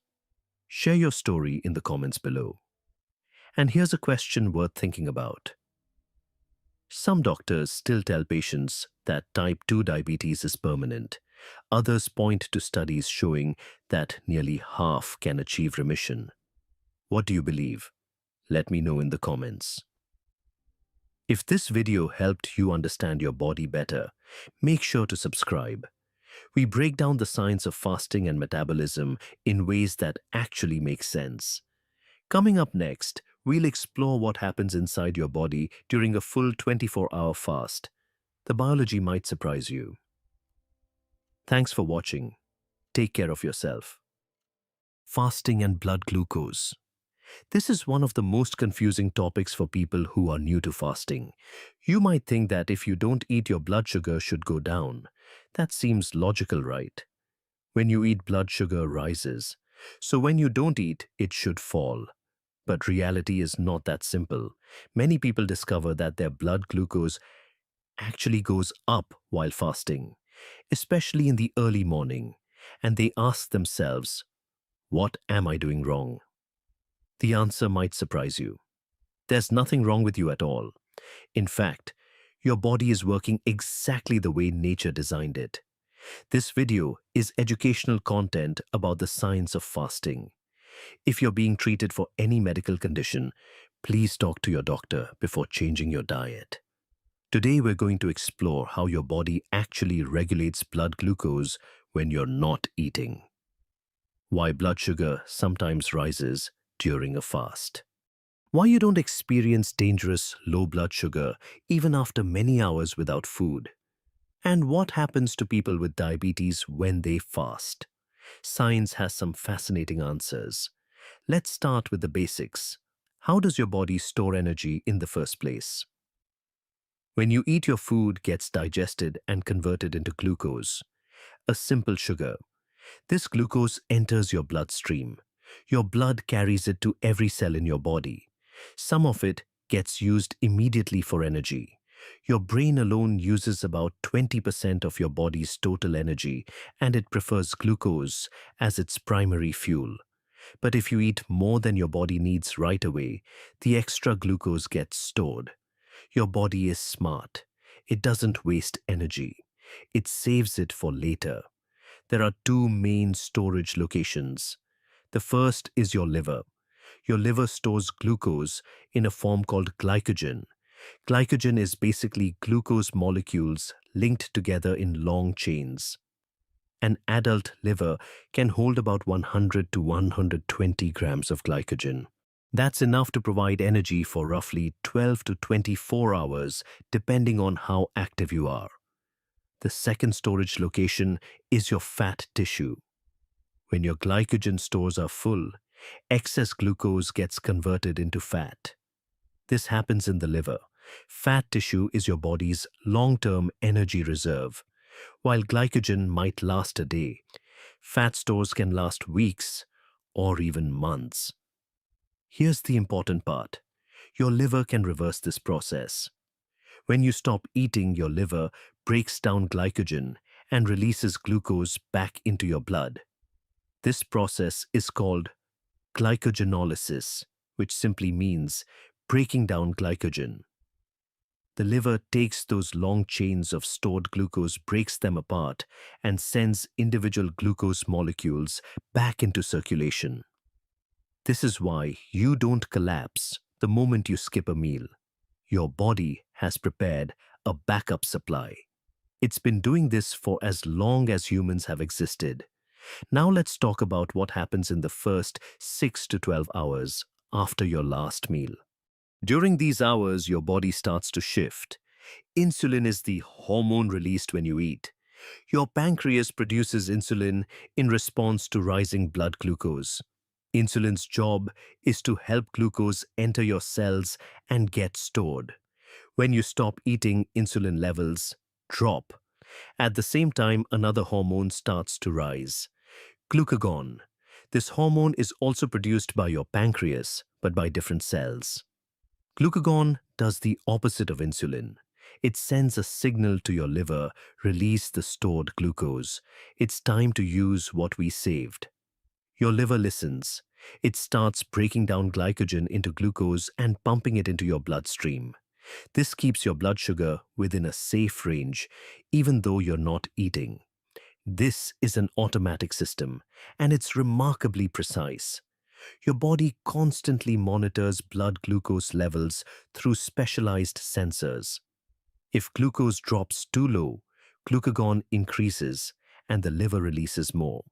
Share your story in the comments below. And here's a question worth thinking about. Some doctors still tell patients that type 2 diabetes is permanent. Others point to studies showing that nearly half can achieve remission. What do you believe? Let me know in the comments. If this video helped you understand your body better, make sure to subscribe. We break down the science of fasting and metabolism in ways that actually make sense. Coming up next, we'll explore what happens inside your body during a full 24-hour fast. The biology might surprise you. Thanks for watching. Take care of yourself. Fasting and blood glucose. This is one of the most confusing topics for people who are new to fasting. You might think that if you don't eat, your blood sugar should go down. That seems logical, right? When you eat, blood sugar rises. So when you don't eat, it should fall. But reality is not that simple. Many people discover that their blood glucose actually goes up while fasting, especially in the early morning, and they ask themselves, what am I doing wrong? The answer might surprise you. There's nothing wrong with you at all. In fact, your body is working exactly the way nature designed it. This video is educational content about the science of fasting. If you're being treated for any medical condition, please talk to your doctor before changing your diet. Today we're going to explore how your body actually regulates blood glucose when you're not eating. Why blood sugar sometimes rises during a fast. Why you don't experience dangerous low blood sugar even after many hours without food. And what happens to people with diabetes when they fast. Science has some fascinating answers. Let's start with the basics. How does your body store energy in the first place? When you eat, your food gets digested and converted into glucose, a simple sugar. This glucose enters your bloodstream. Your blood carries it to every cell in your body. Some of it gets used immediately for energy. Your brain alone uses about 20% of your body's total energy, and it prefers glucose as its primary fuel. But if you eat more than your body needs right away, the extra glucose gets stored. Your body is smart. It doesn't waste energy. It saves it for later. There are two main storage locations. The first is your liver. Your liver stores glucose in a form called glycogen. Glycogen is basically glucose molecules linked together in long chains. An adult liver can hold about 100 to 120 grams of glycogen. That's enough to provide energy for roughly 12 to 24 hours, depending on how active you are. The second storage location is your fat tissue. When your glycogen stores are full, excess glucose gets converted into fat. This happens in the liver. Fat tissue is your body's long-term energy reserve. While glycogen might last a day, fat stores can last weeks or even months. Here's the important part. Your liver can reverse this process. When you stop eating, your liver breaks down glycogen and releases glucose back into your blood. This process is called glycogenolysis, which simply means breaking down glycogen. The liver takes those long chains of stored glucose, breaks them apart, and sends individual glucose molecules back into circulation. This is why you don't collapse the moment you skip a meal. Your body has prepared a backup supply. It's been doing this for as long as humans have existed. Now let's talk about what happens in the first 6 to 12 hours after your last meal. During these hours, your body starts to shift. Insulin is the hormone released when you eat. Your pancreas produces insulin in response to rising blood glucose. Insulin's job is to help glucose enter your cells and get stored. When you stop eating, insulin levels drop. At the same time, another hormone starts to rise, glucagon. This hormone is also produced by your pancreas, but by different cells. Glucagon does the opposite of insulin. It sends a signal to your liver, release the stored glucose. It's time to use what we saved. Your liver listens. It starts breaking down glycogen into glucose and pumping it into your bloodstream. This keeps your blood sugar within a safe range, even though you're not eating. This is an automatic system, and it's remarkably precise. Your body constantly monitors blood glucose levels through specialized sensors. If glucose drops too low, glucagon increases and the liver releases more.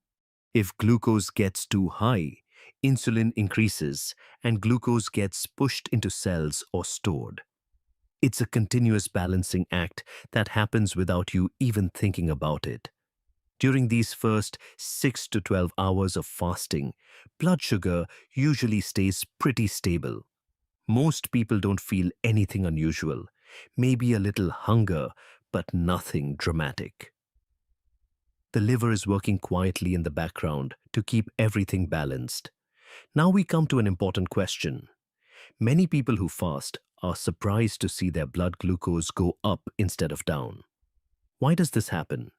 If glucose gets too high, insulin increases and glucose gets pushed into cells or stored. It's a continuous balancing act that happens without you even thinking about it. During these first 6 to 12 hours of fasting, blood sugar usually stays pretty stable. Most people don't feel anything unusual, maybe a little hunger, but nothing dramatic. The liver is working quietly in the background to keep everything balanced. Now we come to an important question. Many people who fast are surprised to see their blood glucose go up instead of down. Why does this happen?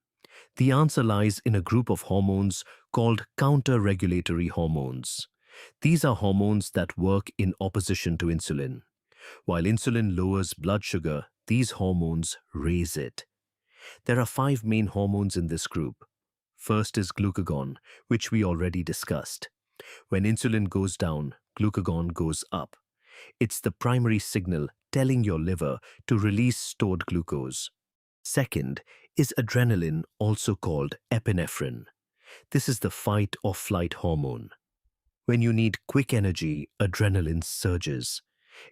The answer lies in a group of hormones called counter-regulatory hormones. These are hormones that work in opposition to insulin. While insulin lowers blood sugar, these hormones raise it. There are 5 main hormones in this group. First is glucagon, which we already discussed. When insulin goes down, glucagon goes up. It's the primary signal telling your liver to release stored glucose. Second is adrenaline, also called epinephrine. This is the fight or flight hormone. When you need quick energy, adrenaline surges.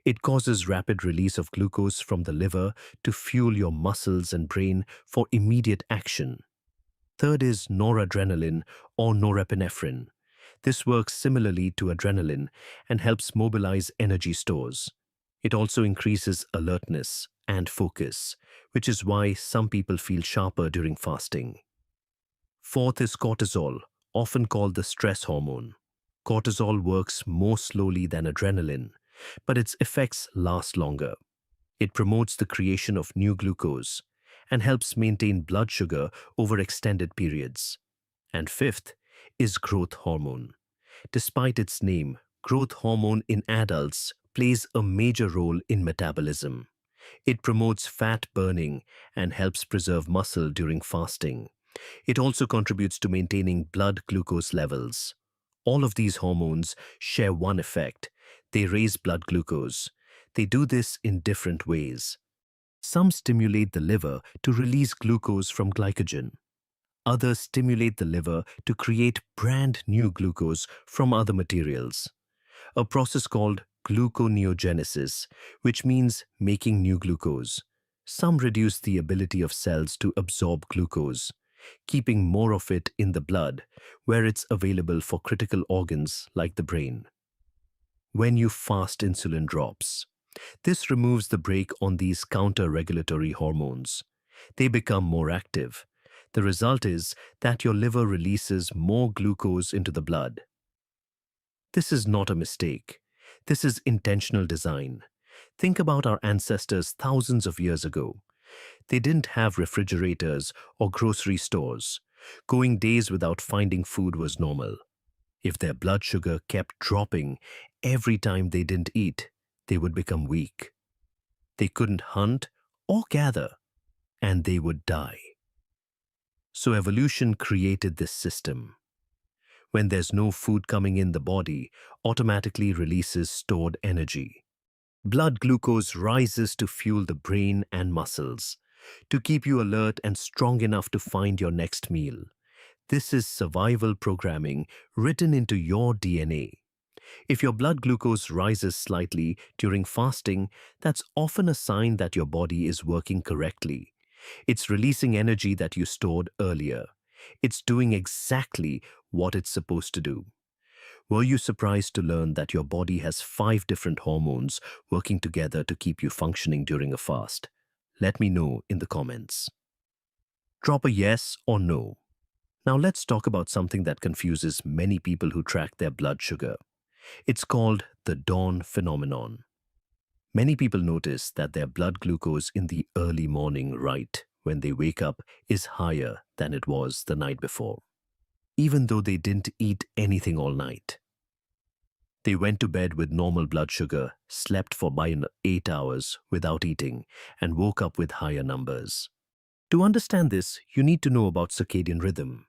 It causes rapid release of glucose from the liver to fuel your muscles and brain for immediate action. Third is noradrenaline or norepinephrine. This works similarly to adrenaline and helps mobilize energy stores. It also increases alertness and focus, which is why some people feel sharper during fasting. Fourth is cortisol, often called the stress hormone. Cortisol works more slowly than adrenaline, but its effects last longer. It promotes the creation of new glucose and helps maintain blood sugar over extended periods. And fifth is growth hormone. Despite its name, growth hormone in adults plays a major role in metabolism. It promotes fat burning and helps preserve muscle during fasting. It also contributes to maintaining blood glucose levels. All of these hormones share one effect. They raise blood glucose. They do this in different ways. Some stimulate the liver to release glucose from glycogen. Others stimulate the liver to create brand new glucose from other materials. A process called gluconeogenesis, which means making new glucose. Some reduce the ability of cells to absorb glucose, keeping more of it in the blood, where it's available for critical organs like the brain. When you fast, insulin drops. This removes the brake on these counter-regulatory hormones. They become more active. The result is that your liver releases more glucose into the blood. This is not a mistake. This is intentional design. Think about our ancestors thousands of years ago. They didn't have refrigerators or grocery stores. Going days without finding food was normal. If their blood sugar kept dropping every time they didn't eat, they would become weak. They couldn't hunt or gather, and they would die. So evolution created this system. When there's no food coming in, the body automatically releases stored energy. Blood glucose rises to fuel the brain and muscles, to keep you alert and strong enough to find your next meal. This is survival programming written into your DNA. If your blood glucose rises slightly during fasting, that's often a sign that your body is working correctly. It's releasing energy that you stored earlier. It's doing exactly what it's supposed to do. Were you surprised to learn that your body has 5 different hormones working together to keep you functioning during a fast? Let me know in the comments. Drop a yes or no. Now let's talk about something that confuses many people who track their blood sugar. It's called the dawn phenomenon. Many people notice that their blood glucose in the early morning, right when they wake up, is higher than it was the night before, even though they didn't eat anything all night. They went to bed with normal blood sugar, slept for by 8 hours without eating, and woke up with higher numbers. To understand this, you need to know about circadian rhythm.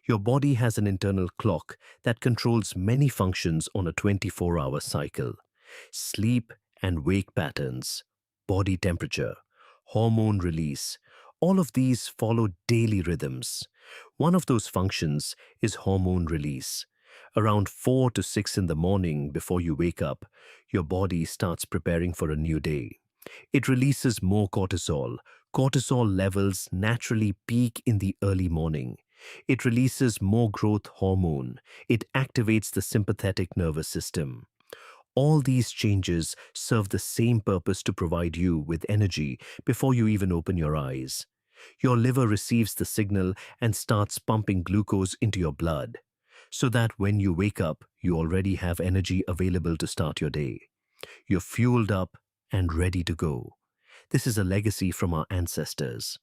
Your body has an internal clock that controls many functions on a 24-hour cycle. Sleep and wake patterns, body temperature, hormone release, all of these follow daily rhythms. One of those functions is hormone release. Around 4 to 6 in the morning before you wake up, your body starts preparing for a new day. It releases more cortisol. Cortisol levels naturally peak in the early morning. It releases more growth hormone. It activates the sympathetic nervous system. All these changes serve the same purpose to provide you with energy before you even open your eyes. Your liver receives the signal and starts pumping glucose into your blood, so that when you wake up, you already have energy available to start your day. You're fueled up and ready to go. This is a legacy from our ancestors.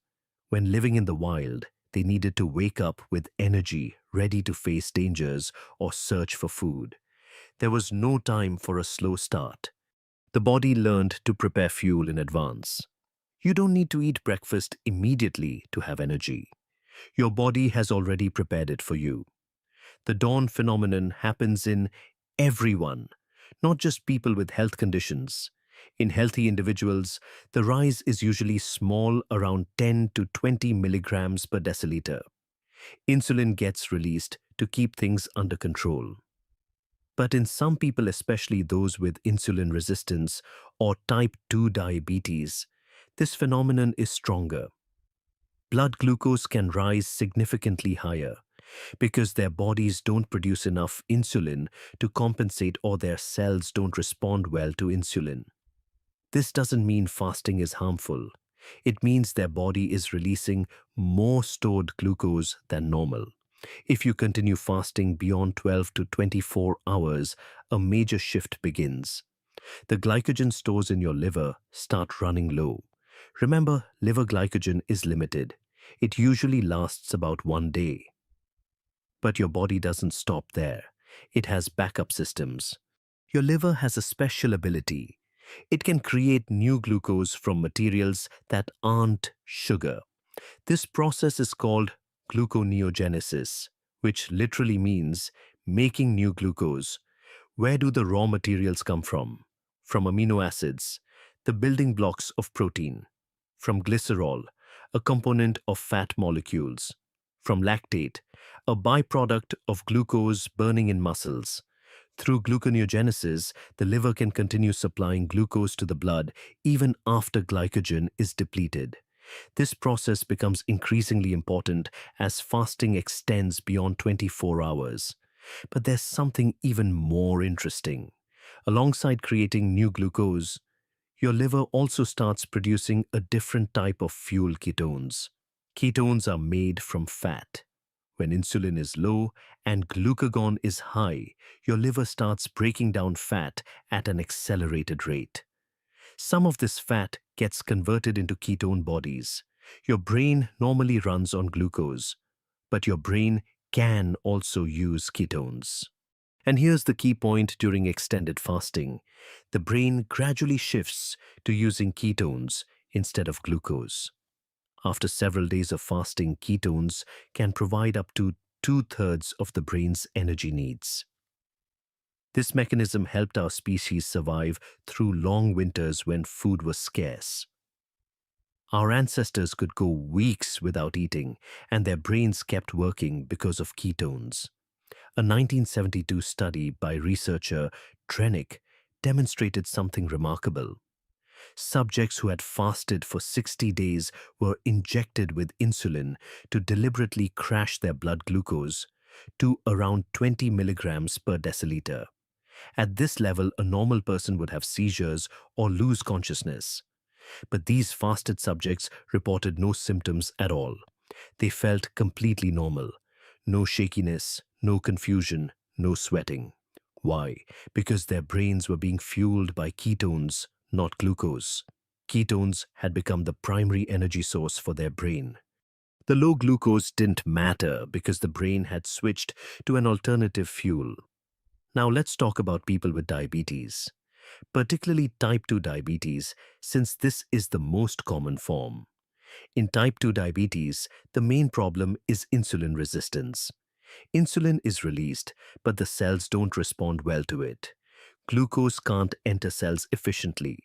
When living in the wild, they needed to wake up with energy, ready to face dangers or search for food. There was no time for a slow start. The body learned to prepare fuel in advance. You don't need to eat breakfast immediately to have energy. Your body has already prepared it for you. The dawn phenomenon happens in everyone, not just people with health conditions. In healthy individuals, the rise is usually small, around 10 to 20 milligrams per deciliter. Insulin gets released to keep things under control. But in some people, especially those with insulin resistance or type 2 diabetes, this phenomenon is stronger. Blood glucose can rise significantly higher because their bodies don't produce enough insulin to compensate, or their cells don't respond well to insulin. This doesn't mean fasting is harmful. It means their body is releasing more stored glucose than normal. If you continue fasting beyond 12 to 24 hours, a major shift begins. The glycogen stores in your liver start running low. Remember, liver glycogen is limited. It usually lasts about 1 day. But your body doesn't stop there. It has backup systems. Your liver has a special ability. It can create new glucose from materials that aren't sugar. This process is called gluconeogenesis, which literally means making new glucose. Where do the raw materials come from? From amino acids, the building blocks of protein. From glycerol, a component of fat molecules. From lactate, a byproduct of glucose burning in muscles. Through gluconeogenesis, the liver can continue supplying glucose to the blood even after glycogen is depleted. This process becomes increasingly important as fasting extends beyond 24 hours. But there's something even more interesting. Alongside creating new glucose, your liver also starts producing a different type of fuel, ketones. Ketones are made from fat. When insulin is low and glucagon is high, your liver starts breaking down fat at an accelerated rate. Some of this fat gets converted into ketone bodies. Your brain normally runs on glucose, but your brain can also use ketones. And here's the key point: during extended fasting, the brain gradually shifts to using ketones instead of glucose. After several days of fasting, ketones can provide up to two-thirds of the brain's energy needs. This mechanism helped our species survive through long winters when food was scarce. Our ancestors could go weeks without eating, and their brains kept working because of ketones. A 1972 study by researcher Drenick demonstrated something remarkable. Subjects who had fasted for 60 days were injected with insulin to deliberately crash their blood glucose to around 20 milligrams per deciliter. At this level, a normal person would have seizures or lose consciousness. But these fasted subjects reported no symptoms at all. They felt completely normal. No shakiness, no confusion, no sweating. Why? Because their brains were being fueled by ketones, not glucose. Ketones had become the primary energy source for their brain. The low glucose didn't matter because the brain had switched to an alternative fuel. Now let's talk about people with diabetes, particularly type 2 diabetes, since this is the most common form. In type 2 diabetes, the main problem is insulin resistance. Insulin is released, but the cells don't respond well to it. Glucose can't enter cells efficiently.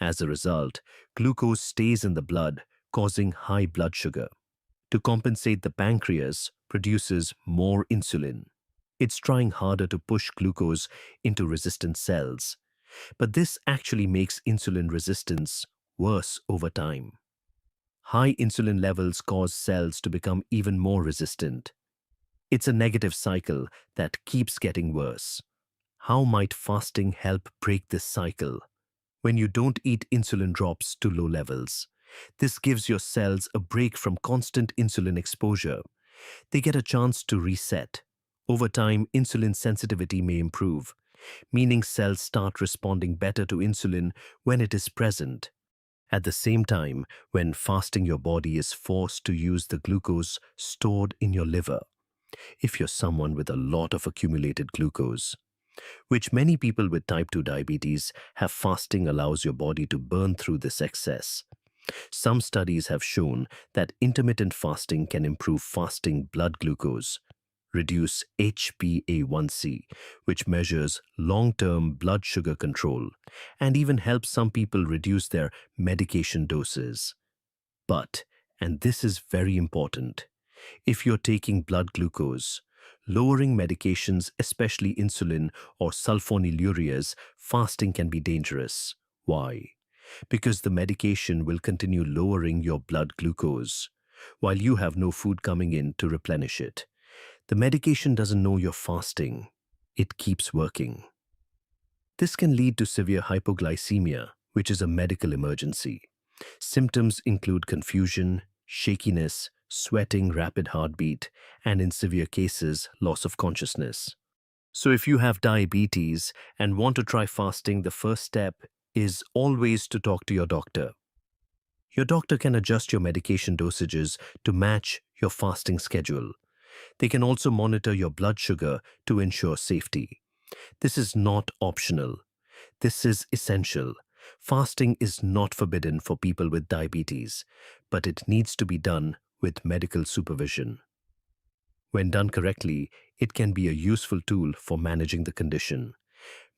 As a result, glucose stays in the blood, causing high blood sugar. To compensate, the pancreas produces more insulin. It's trying harder to push glucose into resistant cells. But this actually makes insulin resistance worse over time. High insulin levels cause cells to become even more resistant. It's a negative cycle that keeps getting worse. How might fasting help break this cycle? When you don't eat, insulin drops to low levels. This gives your cells a break from constant insulin exposure. They get a chance to reset. Over time, insulin sensitivity may improve, meaning cells start responding better to insulin when it is present. At the same time, when fasting, your body is forced to use the glucose stored in your liver. If you're someone with a lot of accumulated glucose, which many people with type 2 diabetes have, fasting allows your body to burn through this excess. Some studies have shown that intermittent fasting can improve fasting blood glucose, reduce HbA1c, which measures long-term blood sugar control, and even help some people reduce their medication doses. But, and this is very important, if you're taking blood glucose, lowering medications, especially insulin or sulfonylureas, fasting can be dangerous. Why? Because the medication will continue lowering your blood glucose, while you have no food coming in to replenish it. The medication doesn't know you're fasting. It keeps working. This can lead to severe hypoglycemia, which is a medical emergency. Symptoms include confusion, shakiness, sweating, rapid heartbeat, and in severe cases, loss of consciousness. So if you have diabetes and want to try fasting, the first step is always to talk to your doctor. Your doctor can adjust your medication dosages to match your fasting schedule. They can also monitor your blood sugar to ensure safety. This is not optional. This is essential. Fasting is not forbidden for people with diabetes, but it needs to be done with medical supervision. When done correctly, it can be a useful tool for managing the condition.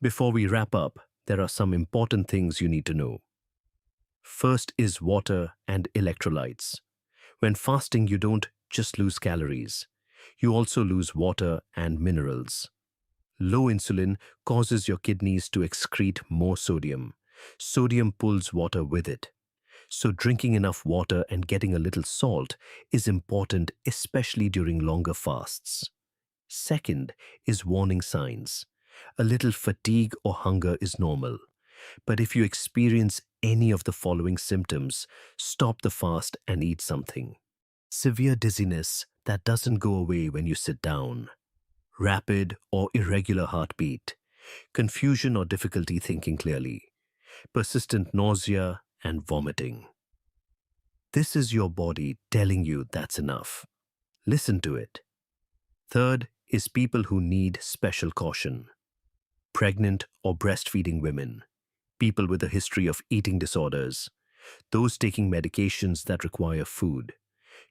Before we wrap up, there are some important things you need to know. First is water and electrolytes. When fasting, you don't just lose calories. You also lose water and minerals. Low insulin causes your kidneys to excrete more sodium. Sodium pulls water with it. So drinking enough water and getting a little salt is important, especially during longer fasts. Second is warning signs. A little fatigue or hunger is normal. But if you experience any of the following symptoms, stop the fast and eat something. Severe dizziness that doesn't go away when you sit down. Rapid or irregular heartbeat. Confusion or difficulty thinking clearly. Persistent nausea and vomiting. This is your body telling you that's enough. Listen to it. Third is people who need special caution: pregnant or breastfeeding women, people with a history of eating disorders, those taking medications that require food,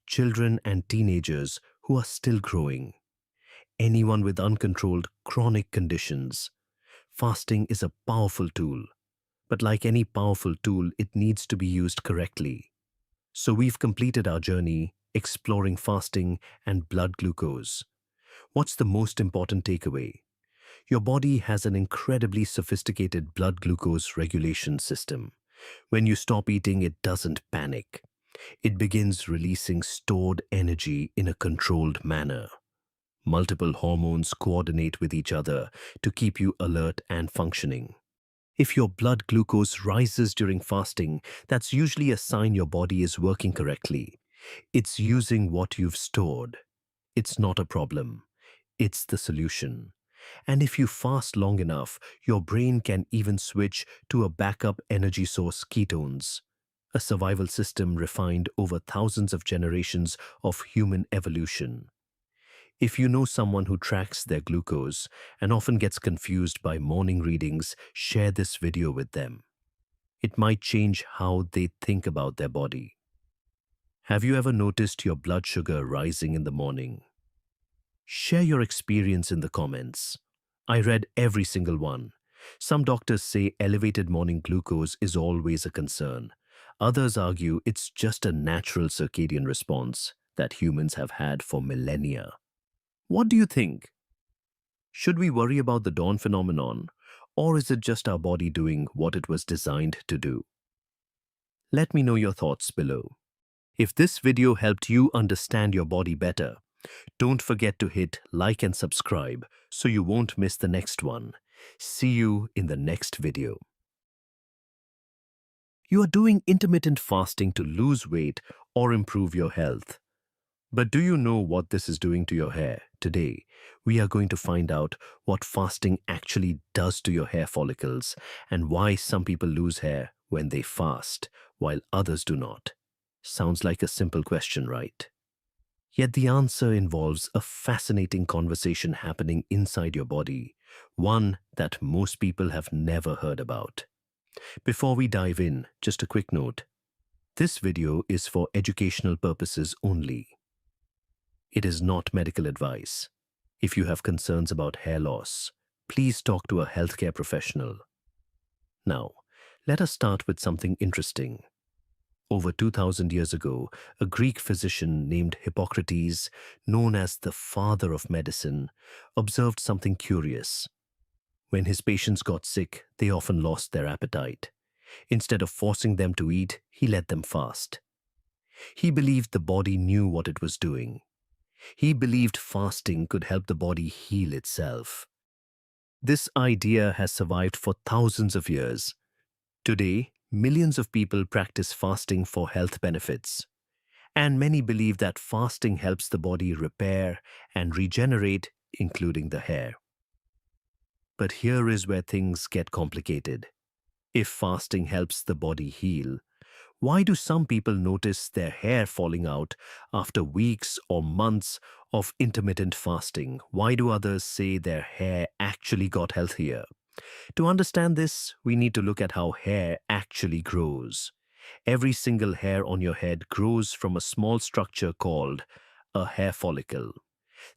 children and teenagers who are still growing, anyone with uncontrolled chronic conditions. Fasting is a powerful tool, but like any powerful tool, it needs to be used correctly. So we've completed our journey exploring fasting and blood glucose. What's the most important takeaway? Your body has an incredibly sophisticated blood glucose regulation system. When you stop eating, it doesn't panic. It begins releasing stored energy in a controlled manner. Multiple hormones coordinate with each other to keep you alert and functioning. If your blood glucose rises during fasting, that's usually a sign your body is working correctly. It's using what you've stored. It's not a problem. It's the solution. And if you fast long enough, your brain can even switch to a backup energy source: ketones, a survival system refined over thousands of generations of human evolution. If you know someone who tracks their glucose and often gets confused by morning readings, share this video with them. It might change how they think about their body. Have you ever noticed your blood sugar rising in the morning? Share your experience in the comments. I read every single one. Some doctors say elevated morning glucose is always a concern. Others argue it's just a natural circadian response that humans have had for millennia. What do you think? Should we worry about the dawn phenomenon, or is it just our body doing what it was designed to do? Let me know your thoughts below. If this video helped you understand your body better, don't forget to hit like and subscribe so you won't miss the next one. See you in the next video. You are doing intermittent fasting to lose weight or improve your health. But do you know what this is doing to your hair? Today, we are going to find out what fasting actually does to your hair follicles and why some people lose hair when they fast while others do not. Sounds like a simple question, right? Yet the answer involves a fascinating conversation happening inside your body, one that most people have never heard about. Before we dive in, just a quick note. This video is for educational purposes only. It is not medical advice. If you have concerns about hair loss, please talk to a healthcare professional. Now, let us start with something interesting. Over 2000 years ago, a Greek physician named Hippocrates, known as the father of medicine, observed something curious. When his patients got sick, they often lost their appetite. Instead of forcing them to eat, he let them fast. He believed the body knew what it was doing. He believed fasting could help the body heal itself. This idea has survived for thousands of years. Today, millions of people practice fasting for health benefits. And many believe that fasting helps the body repair and regenerate, including the hair. But here is where things get complicated. If fasting helps the body heal, why do some people notice their hair falling out after weeks or months of intermittent fasting? Why do others say their hair actually got healthier? To understand this, we need to look at how hair actually grows. Every single hair on your head grows from a small structure called a hair follicle.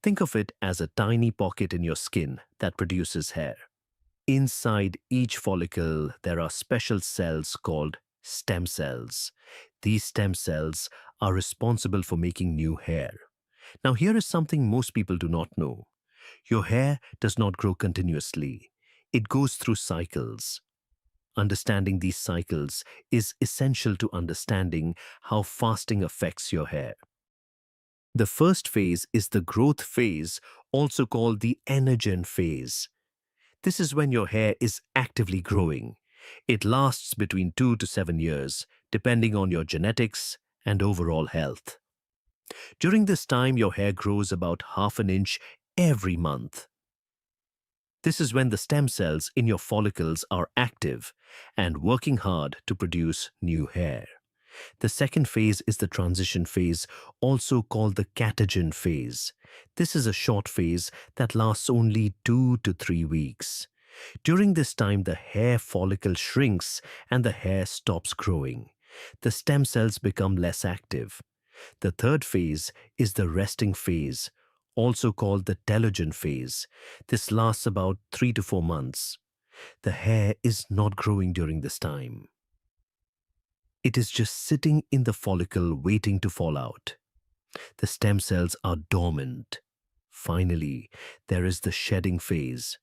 Think of it as a tiny pocket in your skin that produces hair. Inside each follicle, there are special cells called stem cells. These stem cells are responsible for making new hair. Now, here is something most people do not know. Your hair does not grow continuously. It goes through cycles. Understanding these cycles is essential to understanding how fasting affects your hair. The first phase is the growth phase, also called the anagen phase. This is when your hair is actively growing. It lasts between 2 to 7 years, depending on your genetics and overall health. During this time, your hair grows about half an inch every month. This is when the stem cells in your follicles are active and working hard to produce new hair. The second phase is the transition phase, also called the catagen phase. This is a short phase that lasts only 2 to 3 weeks. During this time, the hair follicle shrinks and the hair stops growing. The stem cells become less active. The third phase is the resting phase, also called the telogen phase. This lasts about 3 to 4 months. The hair is not growing during this time. It is just sitting in the follicle waiting to fall out. The stem cells are dormant. Finally, there is the shedding phase.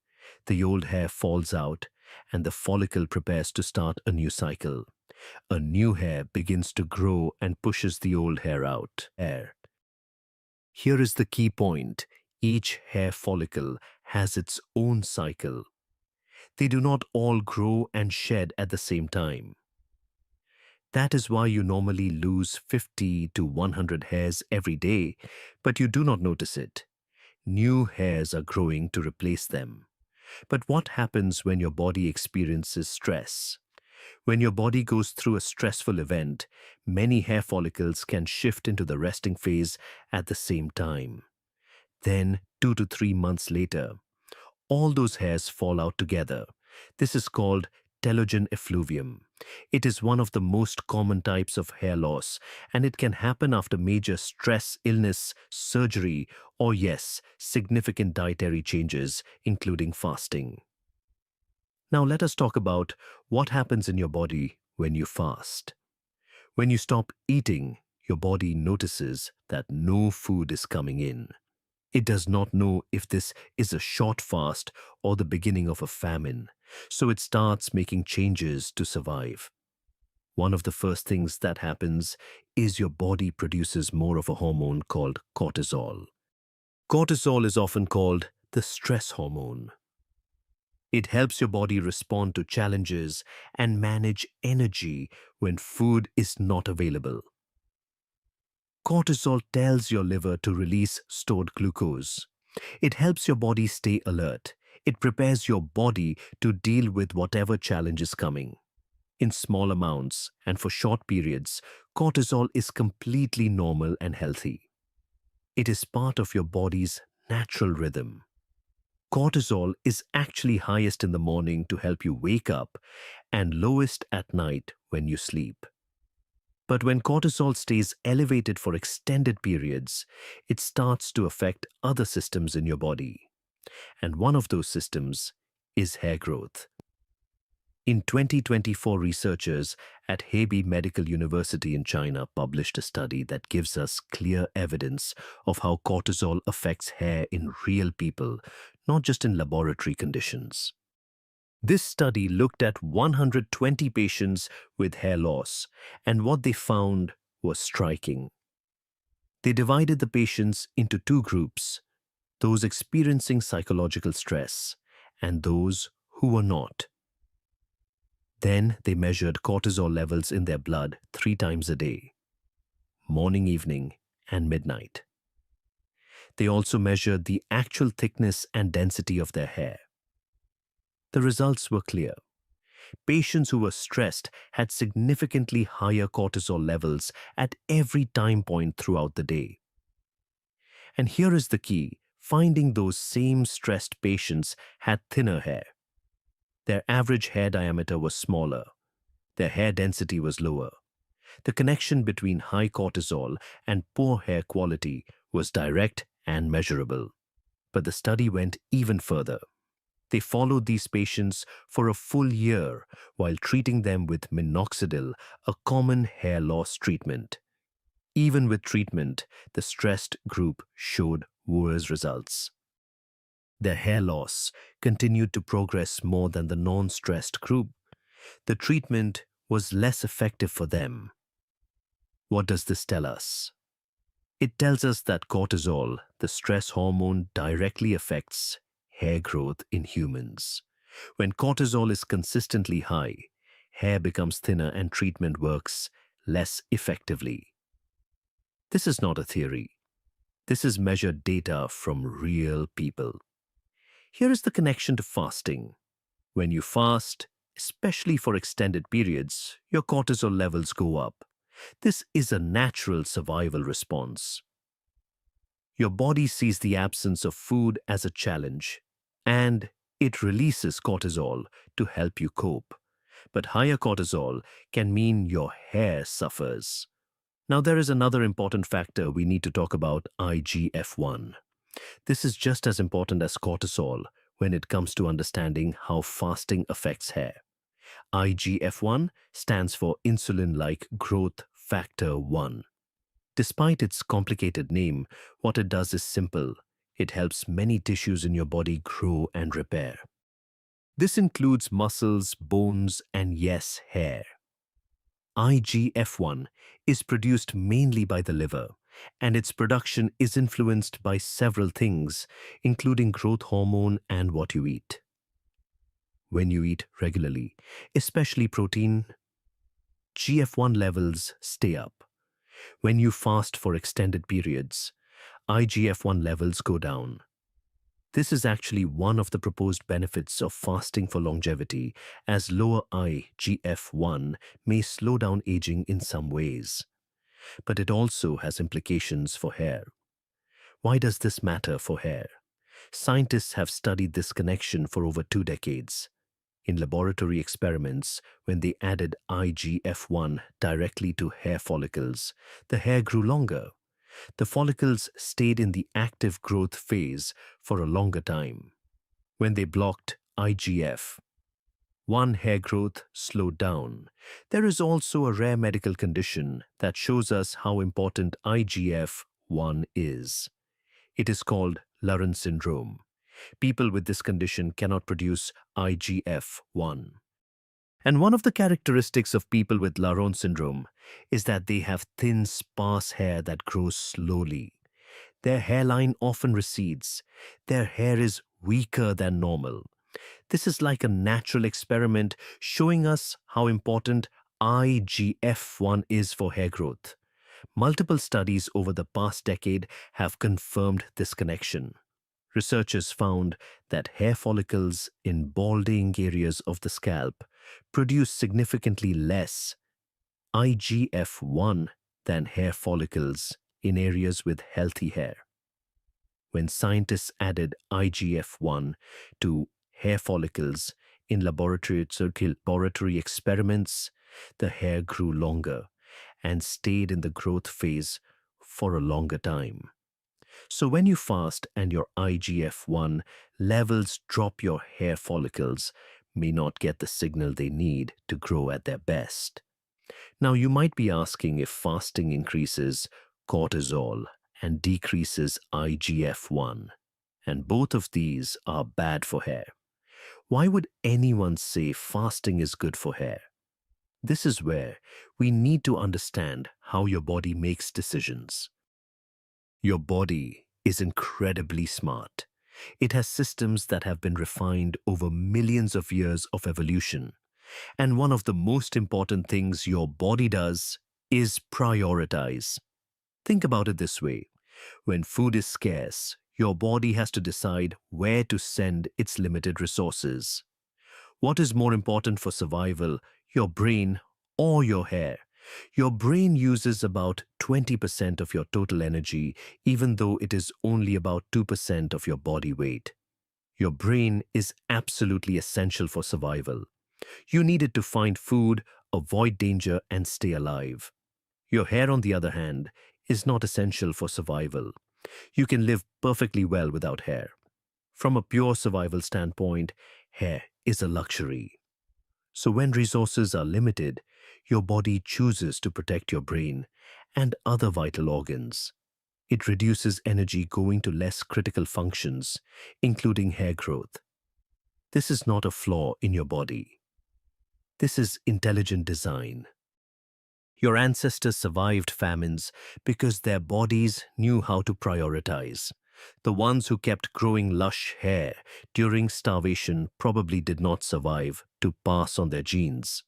The old hair falls out and the follicle prepares to start a new cycle. A new hair begins to grow and pushes the old hair out. Here is the key point. Each hair follicle has its own cycle. They do not all grow and shed at the same time. That is why you normally lose 50 to 100 hairs every day, but you do not notice it. New hairs are growing to replace them. But what happens when your body experiences stress? When your body goes through a stressful event, many hair follicles can shift into the resting phase at the same time. Then, 2 to 3 months later, all those hairs fall out together. This is called telogen effluvium. It is one of the most common types of hair loss, and it can happen after major stress, illness, surgery, or yes, significant dietary changes, including fasting. Now let us talk about what happens in your body when you fast. When you stop eating, your body notices that no food is coming in. It does not know if this is a short fast or the beginning of a famine, so it starts making changes to survive. One of the first things that happens is your body produces more of a hormone called cortisol. Cortisol is often called the stress hormone. It helps your body respond to challenges and manage energy when food is not available. Cortisol tells your liver to release stored glucose. It helps your body stay alert. It prepares your body to deal with whatever challenge is coming. In small amounts and for short periods, cortisol is completely normal and healthy. It is part of your body's natural rhythm. Cortisol is actually highest in the morning to help you wake up and lowest at night when you sleep. But when cortisol stays elevated for extended periods, it starts to affect other systems in your body. And one of those systems is hair growth. In 2024, researchers at Hebei Medical University in China published a study that gives us clear evidence of how cortisol affects hair in real people, not just in laboratory conditions. This study looked at 120 patients with hair loss, and what they found was striking. They divided the patients into two groups, those experiencing psychological stress and those who were not. Then they measured cortisol levels in their blood 3 times a day, morning, evening, and midnight. They also measured the actual thickness and density of their hair. The results were clear. Patients who were stressed had significantly higher cortisol levels at every time point throughout the day. And here is the key: finding those same stressed patients had thinner hair. Their average hair diameter was smaller. Their hair density was lower. The connection between high cortisol and poor hair quality was direct and measurable. But the study went even further. They followed these patients for a full year while treating them with minoxidil, a common hair loss treatment. Even with treatment, the stressed group showed worse results. Their hair loss continued to progress more than the non-stressed group. The treatment was less effective for them. What does this tell us? It tells us that cortisol, the stress hormone, directly affects hair growth in humans. When cortisol is consistently high, hair becomes thinner and treatment works less effectively. This is not a theory. This is measured data from real people. Here is the connection to fasting. When you fast, especially for extended periods, your cortisol levels go up. This is a natural survival response. Your body sees the absence of food as a challenge, and it releases cortisol to help you cope. But higher cortisol can mean your hair suffers. Now, there is another important factor we need to talk about: IGF-1. This is just as important as cortisol when it comes to understanding how fasting affects hair. IGF-1 stands for insulin-like growth factor 1. Despite its complicated name, what it does is simple. It helps many tissues in your body grow and repair. This includes muscles, bones, and yes, hair. IGF-1 is produced mainly by the liver, and its production is influenced by several things, including growth hormone and what you eat. When you eat regularly, especially protein, GF1 levels stay up. When you fast for extended periods, IGF-1 levels go down. This is actually one of the proposed benefits of fasting for longevity, as lower IGF-1 may slow down aging in some ways. But it also has implications for hair. Why does this matter for hair? Scientists have studied this connection for over 2 decades. In laboratory experiments, when they added IGF-1 directly to hair follicles, the hair grew longer. The follicles stayed in the active growth phase for a longer time. When they blocked IGF-1, hair growth slowed down. There is also a rare medical condition that shows us how important IGF-1 is. It is called Laron syndrome. People with this condition cannot produce IGF-1. And one of the characteristics of people with Laron syndrome is that they have thin, sparse hair that grows slowly. Their hairline often recedes. Their hair is weaker than normal. This is like a natural experiment showing us how important IGF-1 is for hair growth. Multiple studies over the past decade have confirmed this connection. Researchers found that hair follicles in balding areas of the scalp produce significantly less IGF-1 than hair follicles in areas with healthy hair. When scientists added IGF-1 to hair follicles in laboratory experiments, the hair grew longer and stayed in the growth phase for a longer time. So when you fast and your IGF-1 levels drop, your hair follicles may not get the signal they need to grow at their best. Now you might be asking if fasting increases cortisol and decreases IGF-1, and both of these are bad for hair. Why would anyone say fasting is good for hair? This is where we need to understand how your body makes decisions. Your body is incredibly smart. It has systems that have been refined over millions of years of evolution. And one of the most important things your body does is prioritize. Think about it this way. When food is scarce, your body has to decide where to send its limited resources. What is more important for survival, your brain or your hair? Your brain uses about 20% of your total energy, even though it is only about 2% of your body weight. Your brain is absolutely essential for survival. You need it to find food, avoid danger, and stay alive. Your hair, on the other hand, is not essential for survival. You can live perfectly well without hair. From a pure survival standpoint, hair is a luxury. So when resources are limited, your body chooses to protect your brain and other vital organs. It reduces energy going to less critical functions, including hair growth. This is not a flaw in your body. This is intelligent design. Your ancestors survived famines because their bodies knew how to prioritize. The ones who kept growing lush hair during starvation probably did not survive to pass on their genes.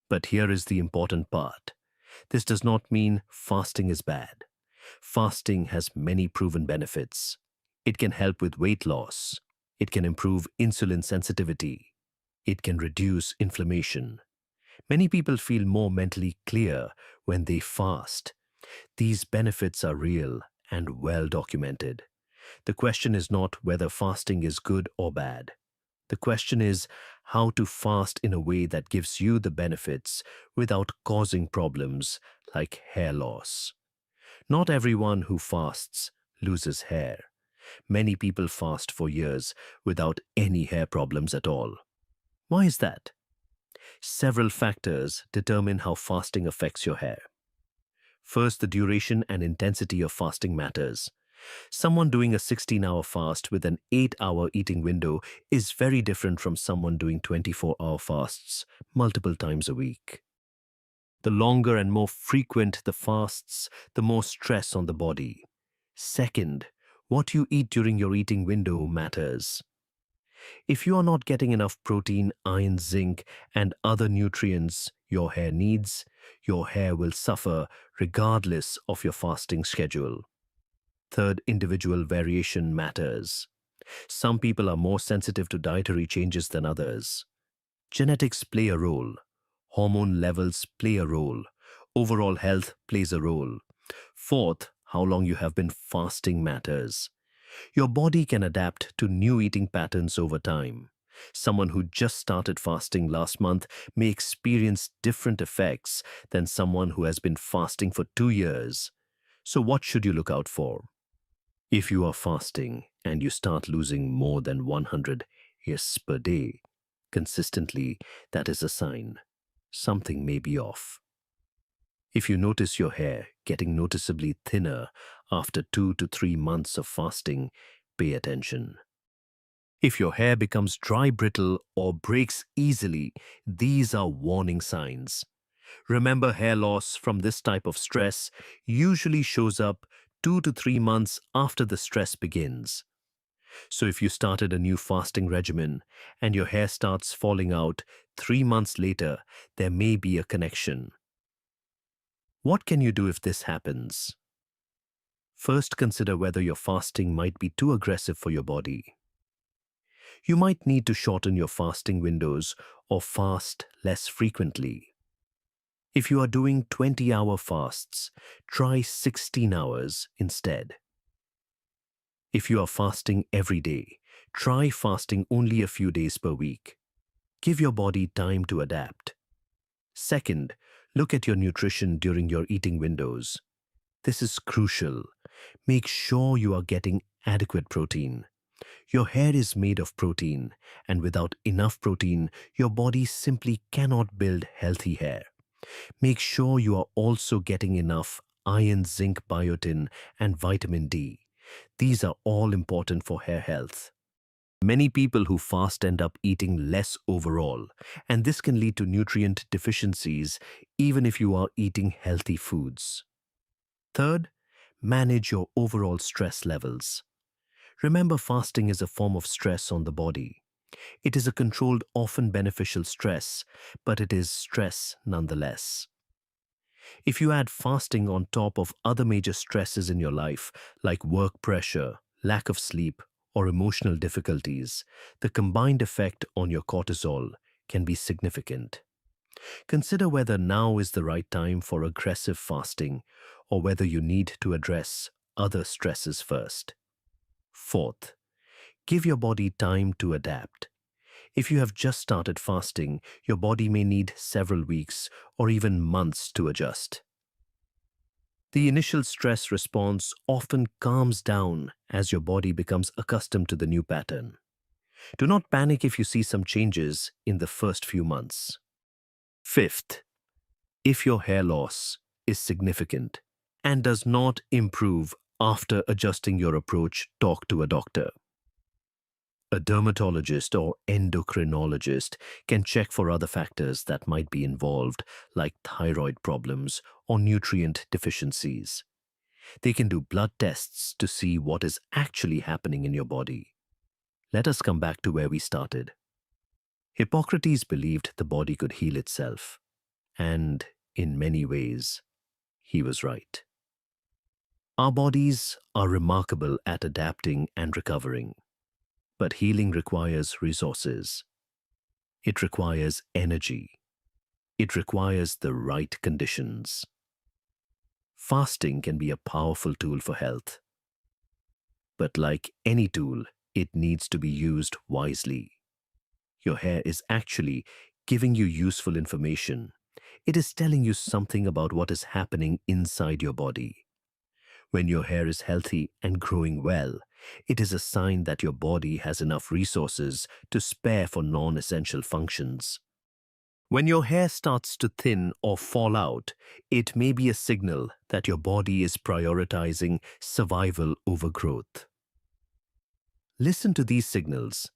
But here is the important part. This does not mean fasting is bad. Fasting has many proven benefits. It can help with weight loss. It can improve insulin sensitivity. It can reduce inflammation. Many people feel more mentally clear when they fast. These benefits are real and well documented. The question is not whether fasting is good or bad. The question is how to fast in a way that gives you the benefits without causing problems like hair loss. Not everyone who fasts loses hair. Many people fast for years without any hair problems at all. Why is that? Several factors determine how fasting affects your hair. First, the duration and intensity of fasting matters. Someone doing a 16-hour fast with an 8-hour eating window is very different from someone doing 24-hour fasts multiple times a week. The longer and more frequent the fasts, the more stress on the body. Second, what you eat during your eating window matters. If you are not getting enough protein, iron, zinc, and other nutrients your hair needs, your hair will suffer regardless of your fasting schedule. Third, individual variation matters. Some people are more sensitive to dietary changes than others. Genetics play a role. Hormone levels play a role. Overall health plays a role. Fourth, how long you have been fasting matters. Your body can adapt to new eating patterns over time. Someone who just started fasting last month may experience different effects than someone who has been fasting for 2 years. So what should you look out for? If you are fasting and you start losing more than 100 hairs per day consistently, that is a sign something may be off. If you notice your hair getting noticeably thinner after 2 to 3 months of fasting, pay attention. If your hair becomes dry, brittle, or breaks easily, these are warning signs. Remember, hair loss from this type of stress usually shows up 2 to 3 months after the stress begins. So if you started a new fasting regimen and your hair starts falling out 3 months later, there may be a connection. What can you do if this happens? First, consider whether your fasting might be too aggressive for your body. You might need to shorten your fasting windows or fast less frequently. If you are doing 20-hour fasts, try 16 hours instead. If you are fasting every day, try fasting only a few days per week. Give your body time to adapt. Second, look at your nutrition during your eating windows. This is crucial. Make sure you are getting adequate protein. Your hair is made of protein, and without enough protein, your body simply cannot build healthy hair. Make sure you are also getting enough iron, zinc, biotin, and vitamin D. These are all important for hair health. Many people who fast end up eating less overall, and this can lead to nutrient deficiencies even if you are eating healthy foods. Third, manage your overall stress levels. Remember, fasting is a form of stress on the body. It is a controlled, often beneficial stress, but it is stress nonetheless. If you add fasting on top of other major stresses in your life, like work pressure, lack of sleep, or emotional difficulties, the combined effect on your cortisol can be significant. Consider whether now is the right time for aggressive fasting or whether you need to address other stresses first. Fourth, give your body time to adapt. If you have just started fasting, your body may need several weeks or even months to adjust. The initial stress response often calms down as your body becomes accustomed to the new pattern. Do not panic if you see some changes in the first few months. Fifth, if your hair loss is significant and does not improve after adjusting your approach, talk to a doctor. A dermatologist or endocrinologist can check for other factors that might be involved, like thyroid problems or nutrient deficiencies. They can do blood tests to see what is actually happening in your body. Let us come back to where we started. Hippocrates believed the body could heal itself, and in many ways, he was right. Our bodies are remarkable at adapting and recovering. But healing requires resources. It requires energy. it requires the right conditions. Fasting can be a powerful tool for health, but like any tool, it needs to be used wisely. Your hair is actually giving you useful information. It is telling you something about what is happening inside your body. When your hair is healthy and growing well, it is a sign that your body has enough resources to spare for non-essential functions. When your hair starts to thin or fall out, it may be a signal that your body is prioritizing survival over growth. Listen to these signals.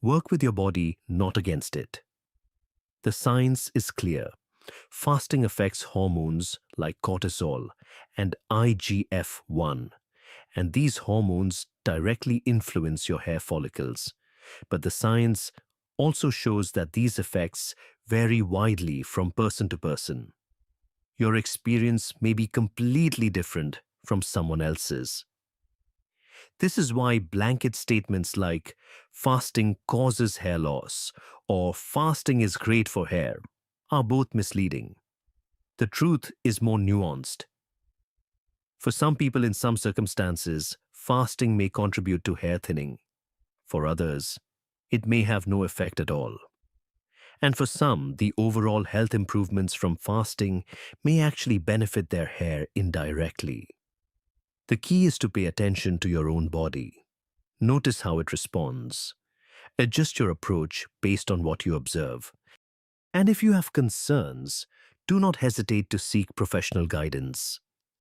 Work with your body, not against it. The science is clear. Fasting affects hormones like cortisol and IGF-1, and these hormones directly influence your hair follicles. But the science also shows that these effects vary widely from person to person. Your experience may be completely different from someone else's. This is why blanket statements like fasting causes hair loss or fasting is great for hair are both misleading. The truth is more nuanced. For some people in some circumstances, fasting may contribute to hair thinning. For others, it may have no effect at all. And for some, the overall health improvements from fasting may actually benefit their hair indirectly. The key is to pay attention to your own body. Notice how it responds. Adjust your approach based on what you observe. And if you have concerns, do not hesitate to seek professional guidance.